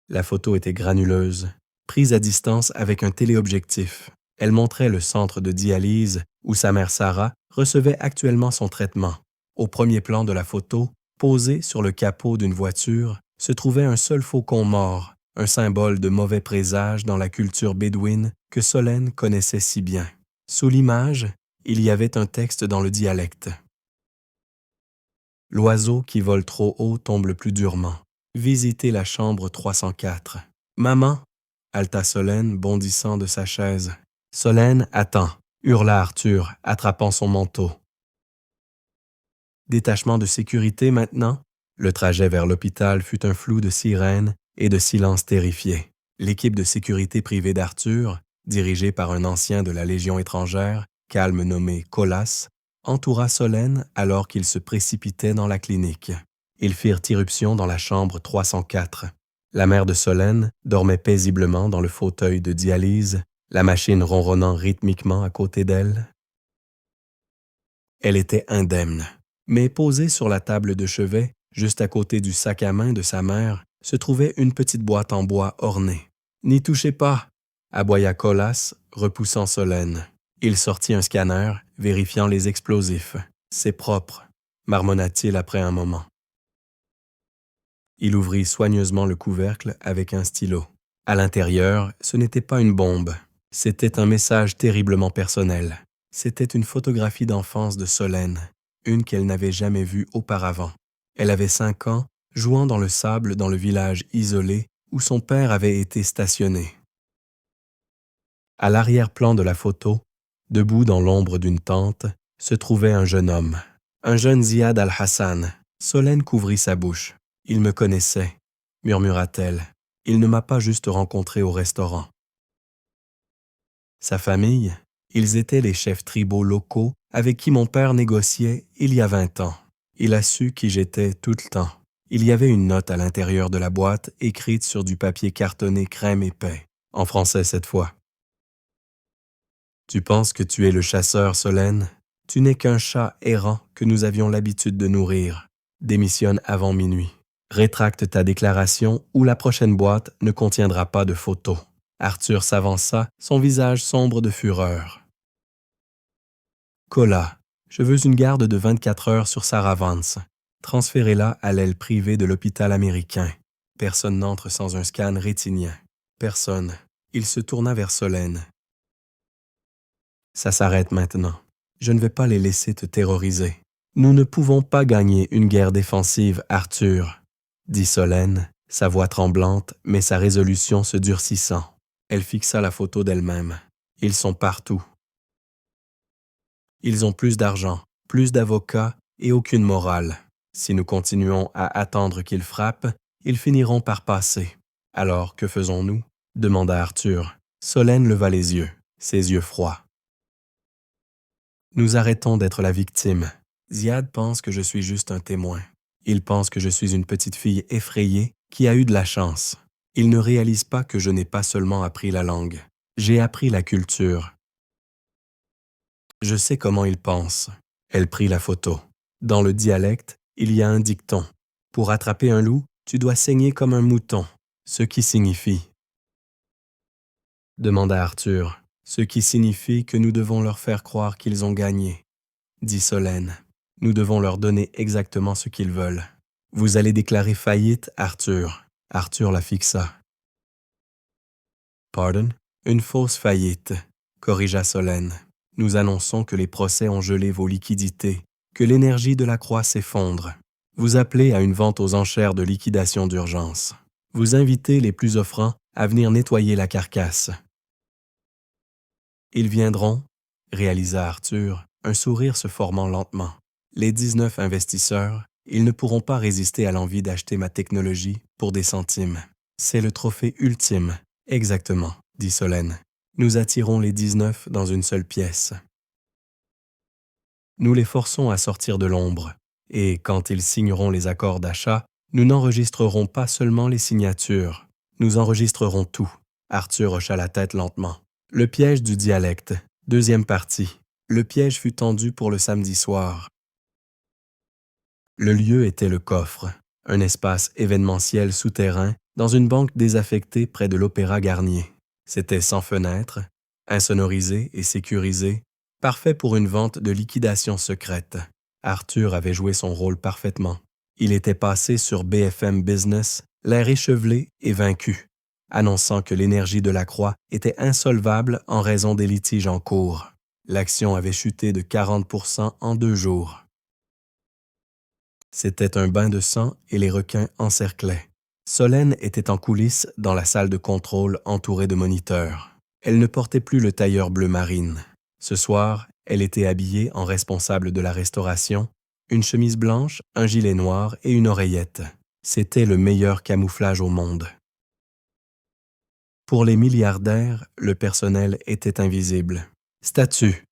La photo était granuleuse, prise à distance avec un téléobjectif. Elle montrait le centre de dialyse où sa mère Sarah recevait actuellement son traitement. Au premier plan de la photo, posé sur le capot d'une voiture, se trouvait un seul faucon mort, un symbole de mauvais présage dans la culture bédouine que Solène connaissait si bien. Sous l'image, il y avait un texte dans le dialecte. L'oiseau qui vole trop haut tombe le plus durement. Visitez la chambre 304. Maman, halta Solène, bondissant de sa chaise. Solène, attends, hurla Arthur, attrapant son manteau. Détachement de sécurité maintenant. Le trajet vers l'hôpital fut un flou de sirènes et de silence terrifié. L'équipe de sécurité privée d'Arthur, dirigée par un ancien de la Légion étrangère, calme nommé Colas, entoura Solène alors qu'il se précipitait dans la clinique. Ils firent irruption dans la chambre 304. La mère de Solène dormait paisiblement dans le fauteuil de dialyse, la machine ronronnant rythmiquement à côté d'elle. Elle était indemne, mais posée sur la table de chevet, juste à côté du sac à main de sa mère, se trouvait une petite boîte en bois ornée. « N'y touchez pas !» aboya Colas, repoussant Solène. Il sortit un scanner, vérifiant les explosifs. « C'est propre », marmonna-t-il après un moment. Il ouvrit soigneusement le couvercle avec un stylo. À l'intérieur, ce n'était pas une bombe. C'était un message terriblement personnel. C'était une photographie d'enfance de Solène, une qu'elle n'avait jamais vue auparavant. Elle avait 5 ans, jouant dans le sable dans le village isolé où son père avait été stationné. À l'arrière-plan de la photo, debout dans l'ombre d'une tente, se trouvait un jeune homme, un jeune Ziad Al-Hassan, Solène couvrit sa bouche. « Il me connaissait, murmura-t-elle. Il ne m'a pas juste rencontré au restaurant. » Sa famille, ils étaient les chefs tribaux locaux avec qui mon père négociait il y a 20 ans. Il a su qui j'étais tout le temps. Il y avait une note à l'intérieur de la boîte écrite sur du papier cartonné crème épais, en français cette fois. « Tu penses que tu es le chasseur, Solène? Tu n'es qu'un chat errant que nous avions l'habitude de nourrir. Démissionne avant minuit. Rétracte ta déclaration ou la prochaine boîte ne contiendra pas de photos. » Arthur s'avança, son visage sombre de fureur. « Cola, je veux une garde de 24 heures sur Sarah Vance. Transférez-la à l'aile privée de l'hôpital américain. Personne n'entre sans un scan rétinien. Personne. » Il se tourna vers Solène. « Ça s'arrête maintenant. Je ne vais pas les laisser te terroriser. Nous ne pouvons pas gagner une guerre défensive, Arthur, » dit Solène, sa voix tremblante, mais sa résolution se durcissant. Elle fixa la photo d'elle-même. Ils sont partout. Ils ont plus d'argent, plus d'avocats et aucune morale. Si nous continuons à attendre qu'ils frappent, ils finiront par passer. Alors, que faisons-nous? Demanda Arthur. Solène leva les yeux, ses yeux froids. Nous arrêtons d'être la victime. Ziad pense que je suis juste un témoin. Il pense que je suis une petite fille effrayée qui a eu de la chance. Il ne réalise pas que je n'ai pas seulement appris la langue. J'ai appris la culture. Je sais comment il pense. Elle prit la photo. Dans le dialecte, il y a un dicton. Pour attraper un loup, tu dois saigner comme un mouton. Ce qui signifie... Demanda Arthur. Ce qui signifie que nous devons leur faire croire qu'ils ont gagné, dit Solène. Nous devons leur donner exactement ce qu'ils veulent. Vous allez déclarer faillite, Arthur. Arthur la fixa. Pardon? Une fausse faillite, corrigea Solène. Nous annonçons que les procès ont gelé vos liquidités, que l'énergie de la croix s'effondre. Vous appelez à une vente aux enchères de liquidation d'urgence. Vous invitez les plus offrants à venir nettoyer la carcasse. Ils viendront, réalisa Arthur, un sourire se formant lentement. Les 19 investisseurs, ils ne pourront pas résister à l'envie d'acheter ma technologie pour des centimes. C'est le trophée ultime. Exactement, dit Solène. Nous attirons les 19 dans une seule pièce. Nous les forçons à sortir de l'ombre, et quand ils signeront les accords d'achat, nous n'enregistrerons pas seulement les signatures, nous enregistrerons tout. Arthur hocha la tête lentement. Le piège du dialecte, deuxième partie. Le piège fut tendu pour le samedi soir. Le lieu était le coffre, un espace événementiel souterrain dans une banque désaffectée près de l'Opéra Garnier. C'était sans fenêtre, insonorisé et sécurisé, parfait pour une vente de liquidation secrète. Arthur avait joué son rôle parfaitement. Il était passé sur BFM Business, l'air échevelé et vaincu, annonçant que l'énergie de la croix était insolvable en raison des litiges en cours. L'action avait chuté de 40% en 2 jours. C'était un bain de sang et les requins encerclaient. Solène était en coulisses dans la salle de contrôle entourée de moniteurs. Elle ne portait plus le tailleur bleu marine. Ce soir, elle était habillée en responsable de la restauration, une chemise blanche, un gilet noir et une oreillette. C'était le meilleur camouflage au monde. Pour les milliardaires, le personnel était invisible. Statue.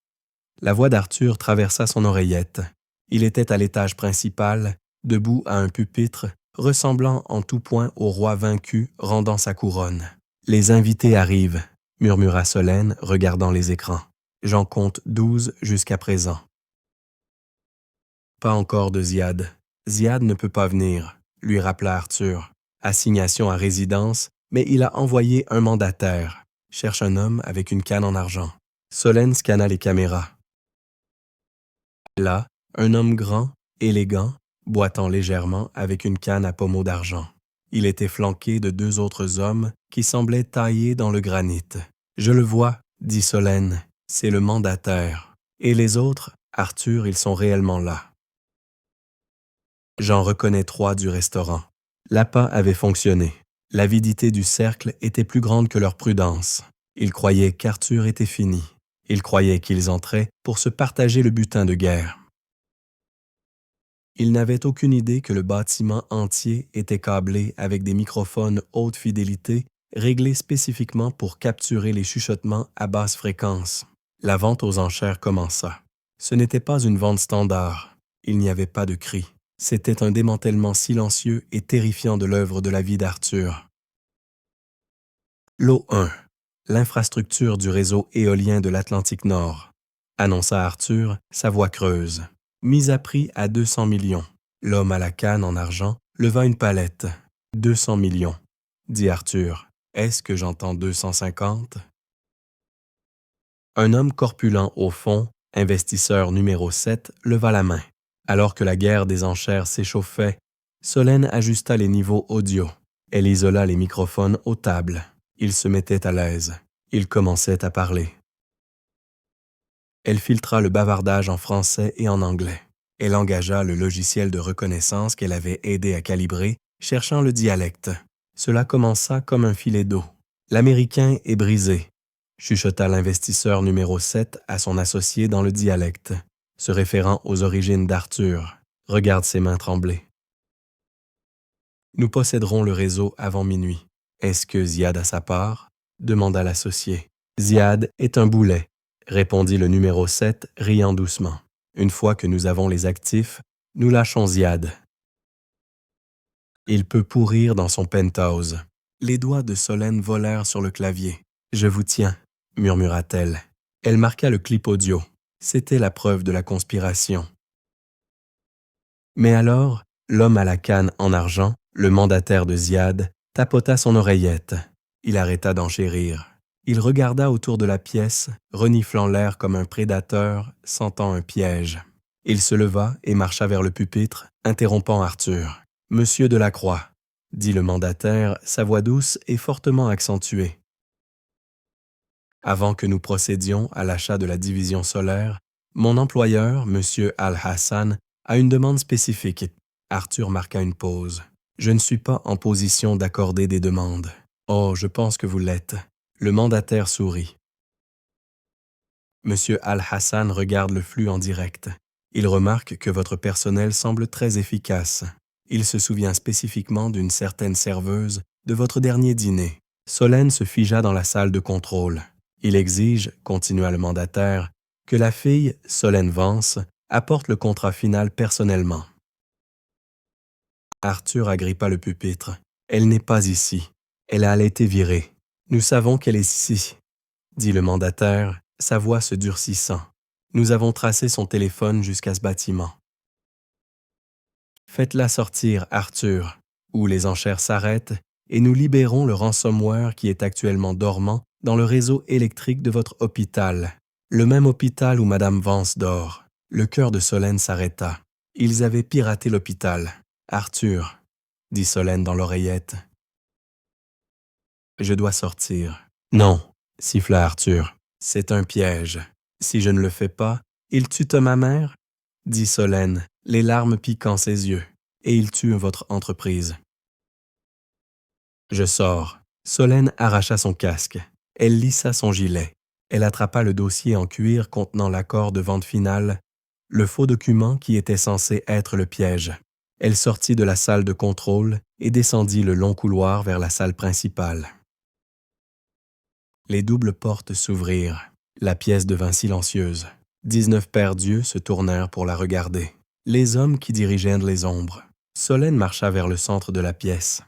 La voix d'Arthur traversa son oreillette. Il était à l'étage principal, debout à un pupitre, ressemblant en tout point au roi vaincu rendant sa couronne. « Les invités arrivent », murmura Solène, regardant les écrans. « J'en compte 12 jusqu'à présent. » Pas encore de Ziad. Ziad ne peut pas venir, lui rappela Arthur. Assignation à résidence, mais il a envoyé un mandataire. Cherche un homme avec une canne en argent. Solène scanna les caméras. Là, un homme grand, élégant, boitant légèrement avec une canne à pommeau d'argent. Il était flanqué de 2 autres hommes qui semblaient taillés dans le granit. « Je le vois, » dit Solène, « c'est le mandataire. Et les autres, Arthur, ils sont réellement là. » J'en reconnais 3 du restaurant. L'appât avait fonctionné. L'avidité du cercle était plus grande que leur prudence. Ils croyaient qu'Arthur était fini. Ils croyaient qu'ils entraient pour se partager le butin de guerre. Il n'avait aucune idée que le bâtiment entier était câblé avec des microphones haute fidélité réglés spécifiquement pour capturer les chuchotements à basse fréquence. La vente aux enchères commença. Ce n'était pas une vente standard. Il n'y avait pas de cris. C'était un démantèlement silencieux et terrifiant de l'œuvre de la vie d'Arthur. Lot 1. L'infrastructure du réseau éolien de l'Atlantique Nord, annonça Arthur, sa voix creuse. Mise à prix à 200 millions. L'homme à la canne en argent leva une palette. 200 millions, dit Arthur. Est-ce que j'entends 250? Un homme corpulent au fond, investisseur numéro 7, leva la main. Alors que la guerre des enchères s'échauffait, Solène ajusta les niveaux audio. Elle isola les microphones aux tables. Il se mettait à l'aise. Il commençait à parler. Elle filtra le bavardage en français et en anglais. Elle engagea le logiciel de reconnaissance qu'elle avait aidé à calibrer, cherchant le dialecte. Cela commença comme un filet d'eau. L'Américain est brisé, chuchota l'investisseur numéro 7 à son associé dans le dialecte, se référant aux origines d'Arthur. Regarde ses mains trembler. Nous posséderons le réseau avant minuit. Est-ce que Ziad a sa part? Demanda l'associé. Ziad est un boulet, répondit le numéro 7, riant doucement. Une fois que nous avons les actifs, nous lâchons Ziad. Il peut pourrir dans son penthouse. Les doigts de Solène volèrent sur le clavier. « Je vous tiens », murmura-t-elle. Elle marqua le clip audio. C'était la preuve de la conspiration. Mais alors, l'homme à la canne en argent, le mandataire de Ziad, tapota son oreillette. Il arrêta d'enchérir. Il regarda autour de la pièce, reniflant l'air comme un prédateur, sentant un piège. Il se leva et marcha vers le pupitre, interrompant Arthur. « Monsieur Delacroix », dit le mandataire, sa voix douce et fortement accentuée. « Avant que nous procédions à l'achat de la division solaire, mon employeur, Monsieur Al-Hassan, a une demande spécifique. » Arthur marqua une pause. « Je ne suis pas en position d'accorder des demandes. »« Oh, je pense que vous l'êtes. » Le mandataire sourit. Monsieur Al-Hassan regarde le flux en direct. Il remarque que votre personnel semble très efficace. Il se souvient spécifiquement d'une certaine serveuse de votre dernier dîner. Solène se figea dans la salle de contrôle. Il exige, continua le mandataire, que la fille, Solène Vance, apporte le contrat final personnellement. Arthur agrippa le pupitre. Elle n'est pas ici. Elle a été virée. Nous savons qu'elle est ici, dit le mandataire, sa voix se durcissant. Nous avons tracé son téléphone jusqu'à ce bâtiment. Faites-la sortir, Arthur, ou les enchères s'arrêtent et nous libérons le ransomware qui est actuellement dormant dans le réseau électrique de votre hôpital, le même hôpital où Madame Vance dort. Le cœur de Solène s'arrêta. Ils avaient piraté l'hôpital. Arthur, dit Solène dans l'oreillette. Je dois sortir. Non, siffla Arthur. C'est un piège. Si je ne le fais pas, il tue ma mère, dit Solène, les larmes piquant ses yeux, et il tue votre entreprise. Je sors. Solène arracha son casque. Elle lissa son gilet. Elle attrapa le dossier en cuir contenant l'accord de vente finale, le faux document qui était censé être le piège. Elle sortit de la salle de contrôle et descendit le long couloir vers la salle principale. Les doubles portes s'ouvrirent. La pièce devint silencieuse. 19 paires d'yeux se tournèrent pour la regarder. Les hommes qui dirigeaient les ombres. Solène marcha vers le centre de la pièce.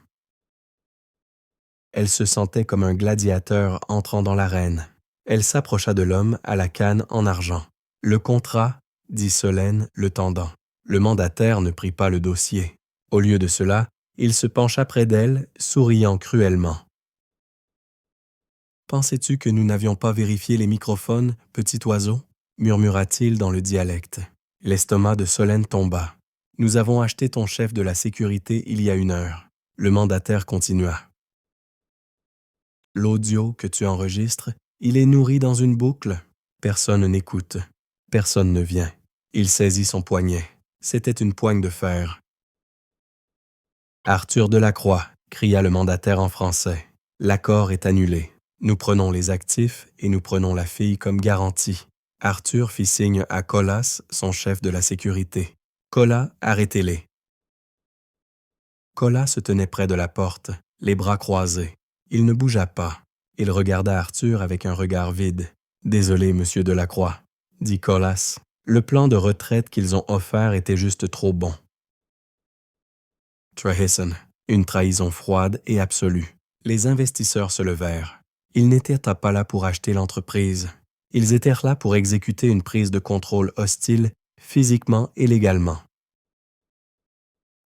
Elle se sentait comme un gladiateur entrant dans l'arène. Elle s'approcha de l'homme à la canne en argent. « Le contrat », dit Solène, le tendant. Le mandataire ne prit pas le dossier. Au lieu de cela, il se pencha près d'elle, souriant cruellement. « Pensais-tu que nous n'avions pas vérifié les microphones, petit oiseau ?» murmura-t-il dans le dialecte. L'estomac de Solène tomba. « Nous avons acheté ton chef de la sécurité il y a 1 heure. » Le mandataire continua. « L'audio que tu enregistres, il est nourri dans une boucle. Personne n'écoute. Personne ne vient. » Il saisit son poignet. C'était une poigne de fer. « Arthur Delacroix, » cria le mandataire en français. « L'accord est annulé. Nous prenons les actifs et nous prenons la fille comme garantie. » Arthur fit signe à Colas, son chef de la sécurité. Colas, arrêtez-les. Colas se tenait près de la porte, les bras croisés. Il ne bougea pas. Il regarda Arthur avec un regard vide. « Désolé, monsieur Delacroix, » dit Colas. Le plan de retraite qu'ils ont offert était juste trop bon. Treheson, une trahison froide et absolue. Les investisseurs se levèrent. Ils n'étaient pas là pour acheter l'entreprise. Ils étaient là pour exécuter une prise de contrôle hostile, physiquement et légalement.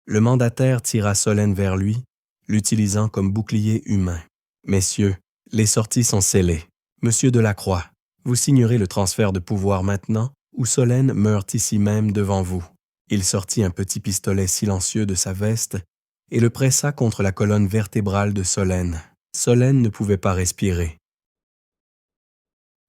Le mandataire tira Solène vers lui, l'utilisant comme bouclier humain. « Messieurs, les sorties sont scellées. Monsieur Delacroix, vous signerez le transfert de pouvoir maintenant ou Solène meurt ici même devant vous. » Il sortit un petit pistolet silencieux de sa veste et le pressa contre la colonne vertébrale de Solène. Solène ne pouvait pas respirer.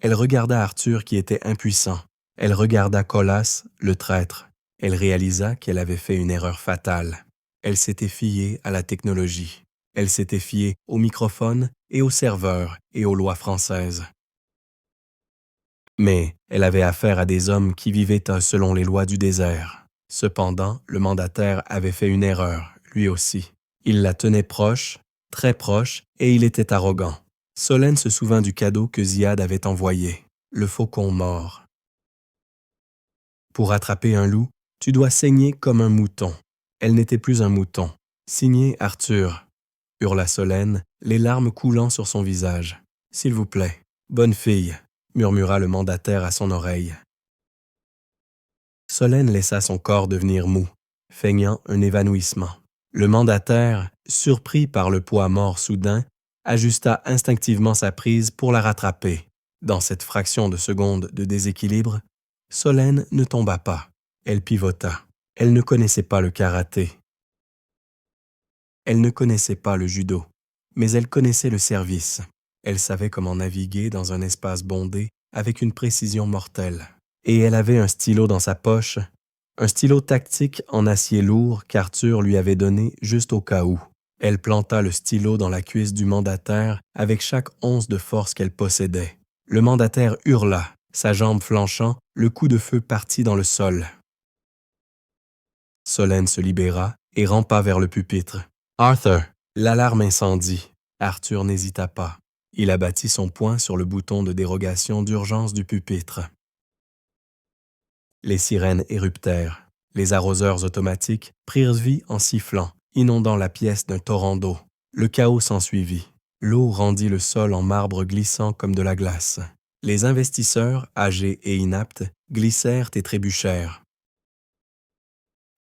Elle regarda Arthur qui était impuissant. Elle regarda Colas, le traître. Elle réalisa qu'elle avait fait une erreur fatale. Elle s'était fiée à la technologie. Elle s'était fiée au microphone et aux serveurs et aux lois françaises. Mais elle avait affaire à des hommes qui vivaient selon les lois du désert. Cependant, le mandataire avait fait une erreur, lui aussi. Il la tenait proche, très proche, et il était arrogant. Solène se souvint du cadeau que Ziad avait envoyé, le faucon mort. Pour attraper un loup, tu dois saigner comme un mouton. Elle n'était plus un mouton. Signé Arthur, hurla Solène, les larmes coulant sur son visage. S'il vous plaît, bonne fille, murmura le mandataire à son oreille. Solène laissa son corps devenir mou, feignant un évanouissement. Le mandataire, surpris par le poids mort soudain, ajusta instinctivement sa prise pour la rattraper. Dans cette fraction de seconde de déséquilibre, Solène ne tomba pas. Elle pivota. Elle ne connaissait pas le karaté. Elle ne connaissait pas le judo, mais elle connaissait le service. Elle savait comment naviguer dans un espace bondé avec une précision mortelle. Et elle avait un stylo dans sa poche, un stylo tactique en acier lourd qu'Arthur lui avait donné juste au cas où. Elle planta le stylo dans la cuisse du mandataire avec chaque once de force qu'elle possédait. Le mandataire hurla, sa jambe flanchant, le coup de feu partit dans le sol. Solène se libéra et rampa vers le pupitre. « Arthur !» L'alarme incendie. Arthur n'hésita pas. Il abattit son poing sur le bouton de dérogation d'urgence du pupitre. Les sirènes éruptèrent. Les arroseurs automatiques prirent vie en sifflant, inondant la pièce d'un torrent d'eau. Le chaos s'ensuivit. L'eau rendit le sol en marbre glissant comme de la glace. Les investisseurs, âgés et inaptes, glissèrent et trébuchèrent.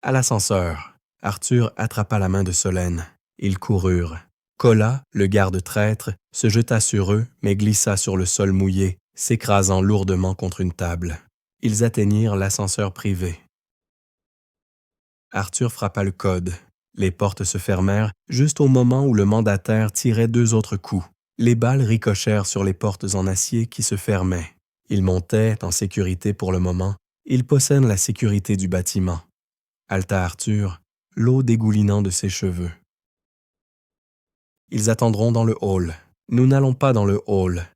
À l'ascenseur, Arthur attrapa la main de Solène. Ils coururent. Colas, le garde-traître, se jeta sur eux, mais glissa sur le sol mouillé, s'écrasant lourdement contre une table. Ils atteignirent l'ascenseur privé. Arthur frappa le code. Les portes se fermèrent juste au moment où le mandataire tirait 2 autres coups. Les balles ricochèrent sur les portes en acier qui se fermaient. Ils montaient en sécurité pour le moment. Ils possèdent la sécurité du bâtiment. Halta Arthur, l'eau dégoulinant de ses cheveux. Ils attendront dans le hall. Nous n'allons pas dans le hall,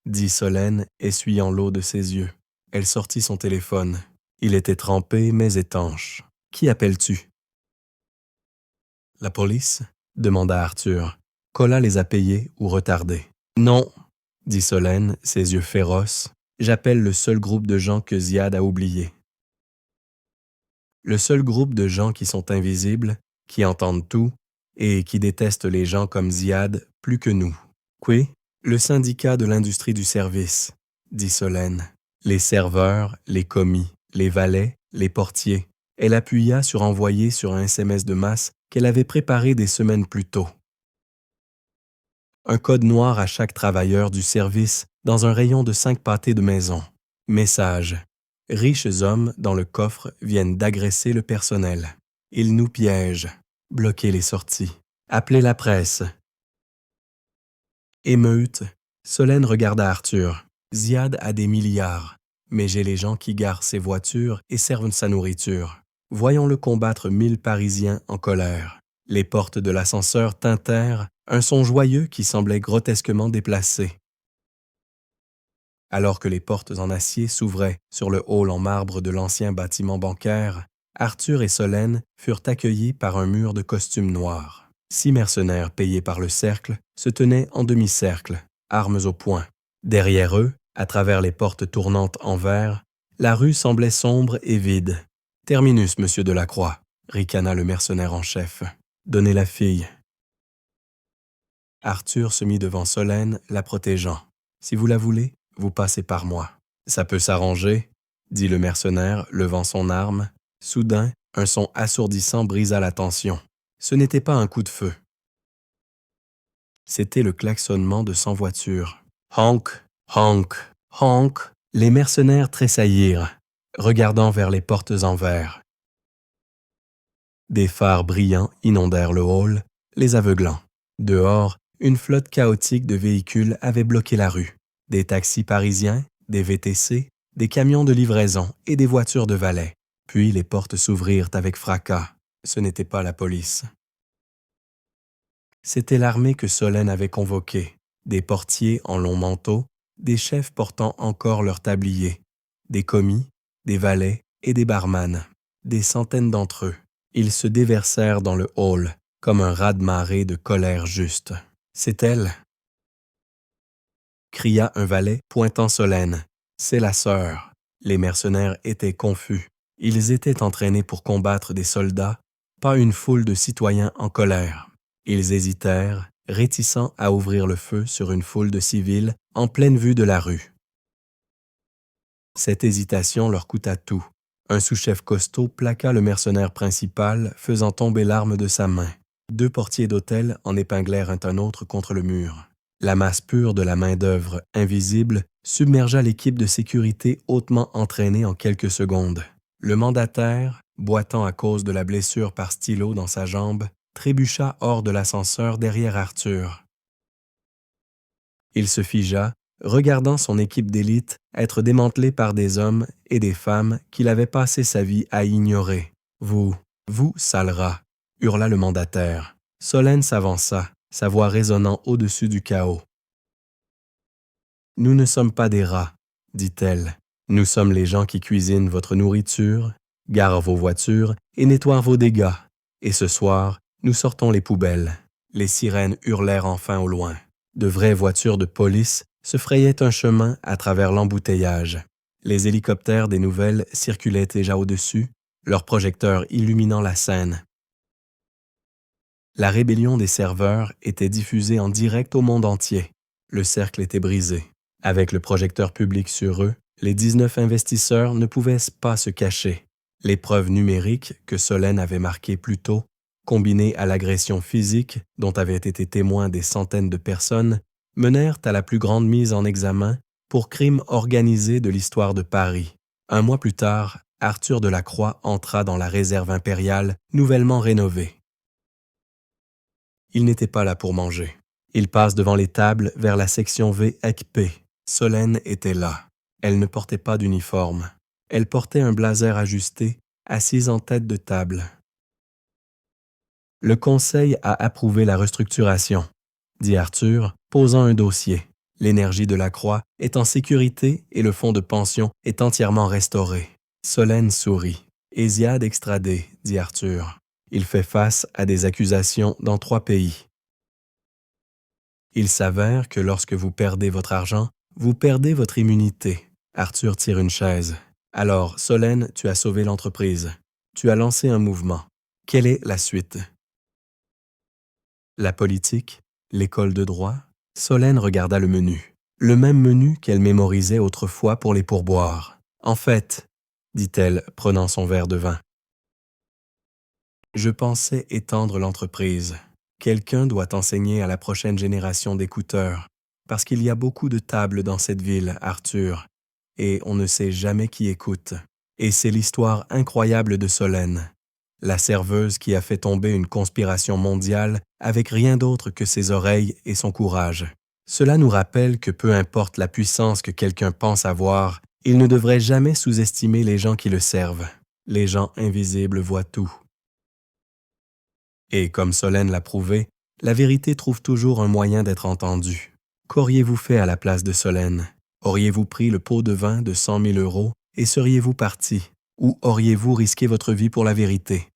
dit Solène, essuyant l'eau de ses yeux. Elle sortit son téléphone. Il était trempé mais étanche. « Qui appelles-tu? » « La police ?» demanda Arthur. « Colas les a payés ou retardés. »« Non, » dit Solène, ses yeux féroces. « J'appelle le seul groupe de gens que Ziad a oublié. Le seul groupe de gens qui sont invisibles, qui entendent tout et qui détestent les gens comme Ziad plus que nous. Qui? Le syndicat de l'industrie du service, dit Solène. Les serveurs, les commis, les valets, les portiers. Elle appuya sur envoyer sur un SMS de masse qu'elle avait préparé des semaines plus tôt. Un code noir à chaque travailleur du service dans un rayon de 5 pâtés de maison. Message. Riches hommes dans le coffre viennent d'agresser le personnel. Ils nous piègent. Bloquez les sorties. Appelez la presse. Émeute. Solène regarda Arthur. Ziad a des milliards, mais j'ai les gens qui garent ses voitures et servent sa nourriture. Voyons-le combattre 1000 Parisiens en colère. Les portes de l'ascenseur tintèrent, un son joyeux qui semblait grotesquement déplacé. Alors que les portes en acier s'ouvraient sur le hall en marbre de l'ancien bâtiment bancaire, Arthur et Solène furent accueillis par un mur de costumes noirs. 6 mercenaires payés par le cercle se tenaient en demi-cercle, armes au poing. Derrière eux, à travers les portes tournantes en verre, la rue semblait sombre et vide. « Terminus, monsieur Delacroix », ricana le mercenaire en chef. « Donnez la fille. » Arthur se mit devant Solène, la protégeant. « Si vous la voulez, vous passez par moi. »« Ça peut s'arranger, » dit le mercenaire, levant son arme. Soudain, un son assourdissant brisa la tension. Ce n'était pas un coup de feu. C'était le klaxonnement de 100 voitures. Honk, honk, honk. Les mercenaires tressaillirent, regardant vers les portes en verre. Des phares brillants inondèrent le hall, les aveuglant. Dehors, une flotte chaotique de véhicules avait bloqué la rue. Des taxis parisiens, des VTC, des camions de livraison et des voitures de valet. Puis les portes s'ouvrirent avec fracas. Ce n'était pas la police. C'était l'armée que Solène avait convoquée. Des portiers en longs manteaux, des chefs portant encore leurs tabliers, des commis, des valets et des barmanes. Des centaines d'entre eux. Ils se déversèrent dans le hall, comme un raz-de-marée de colère juste. « C'est elle !» cria un valet pointant Solène. « C'est la sœur. » Les mercenaires étaient confus. Ils étaient entraînés pour combattre des soldats, pas une foule de citoyens en colère. Ils hésitèrent, réticents à ouvrir le feu sur une foule de civils en pleine vue de la rue. Cette hésitation leur coûta tout. Un sous-chef costaud plaqua le mercenaire principal, faisant tomber l'arme de sa main. 2 portiers d'hôtel en épinglèrent un autre contre le mur. La masse pure de la main-d'œuvre invisible submergea l'équipe de sécurité hautement entraînée en quelques secondes. Le mandataire, boitant à cause de la blessure par stylo dans sa jambe, trébucha hors de l'ascenseur derrière Arthur. Il se figea, regardant son équipe d'élite être démantelée par des hommes et des femmes qu'il avait passé sa vie à ignorer. « Vous, sale rat !» hurla le mandataire. Solène s'avança, sa voix résonnant au-dessus du chaos. « Nous ne sommes pas des rats, » dit-elle. « Nous sommes les gens qui cuisinent votre nourriture, garent vos voitures et nettoient vos dégâts. Et ce soir, nous sortons les poubelles. » Les sirènes hurlèrent enfin au loin. De vraies voitures de police se frayaient un chemin à travers l'embouteillage. Les hélicoptères des nouvelles circulaient déjà au-dessus, leurs projecteurs illuminant la scène. La rébellion des serveurs était diffusée en direct au monde entier. Le cercle était brisé. Avec le projecteur public sur eux, les 19 investisseurs ne pouvaient pas se cacher. Les preuves numériques que Solène avait marquées plus tôt, combinées à l'agression physique dont avaient été témoins des centaines de personnes, menèrent à la plus grande mise en examen pour crime organisé de l'histoire de Paris. 1 mois plus tard, Arthur Delacroix entra dans la réserve impériale nouvellement rénovée. Il n'était pas là pour manger. Il passe devant les tables vers la section VIP. Solène était là. Elle ne portait pas d'uniforme. Elle portait un blazer ajusté, assise en tête de table. « Le conseil a approuvé la restructuration, » dit Arthur, posant un dossier. « L'énergie de la Croix est en sécurité et le fonds de pension est entièrement restauré. » Solène sourit. « Hésiade extradé, » dit Arthur. « Il fait face à des accusations dans 3 pays. Il s'avère que lorsque vous perdez votre argent, vous perdez votre immunité. » Arthur tire une chaise. « Alors, Solène, tu as sauvé l'entreprise. Tu as lancé un mouvement. Quelle est la suite? » La politique, l'école de droit. Solène regarda le menu. Le même menu qu'elle mémorisait autrefois pour les pourboires. « En fait, » dit-elle, prenant son verre de vin, « je pensais étendre l'entreprise. Quelqu'un doit enseigner à la prochaine génération d'écouteurs, parce qu'il y a beaucoup de tables dans cette ville, Arthur, et on ne sait jamais qui écoute. Et c'est l'histoire incroyable de Solène, la serveuse qui a fait tomber une conspiration mondiale avec rien d'autre que ses oreilles et son courage. Cela nous rappelle que peu importe la puissance que quelqu'un pense avoir, il ne devrait jamais sous-estimer les gens qui le servent. Les gens invisibles voient tout. Et comme Solène l'a prouvé, la vérité trouve toujours un moyen d'être entendue. Qu'auriez-vous fait à la place de Solène? Auriez-vous pris le pot de vin de 100 000 € et seriez-vous parti? Ou auriez-vous risqué votre vie pour la vérité?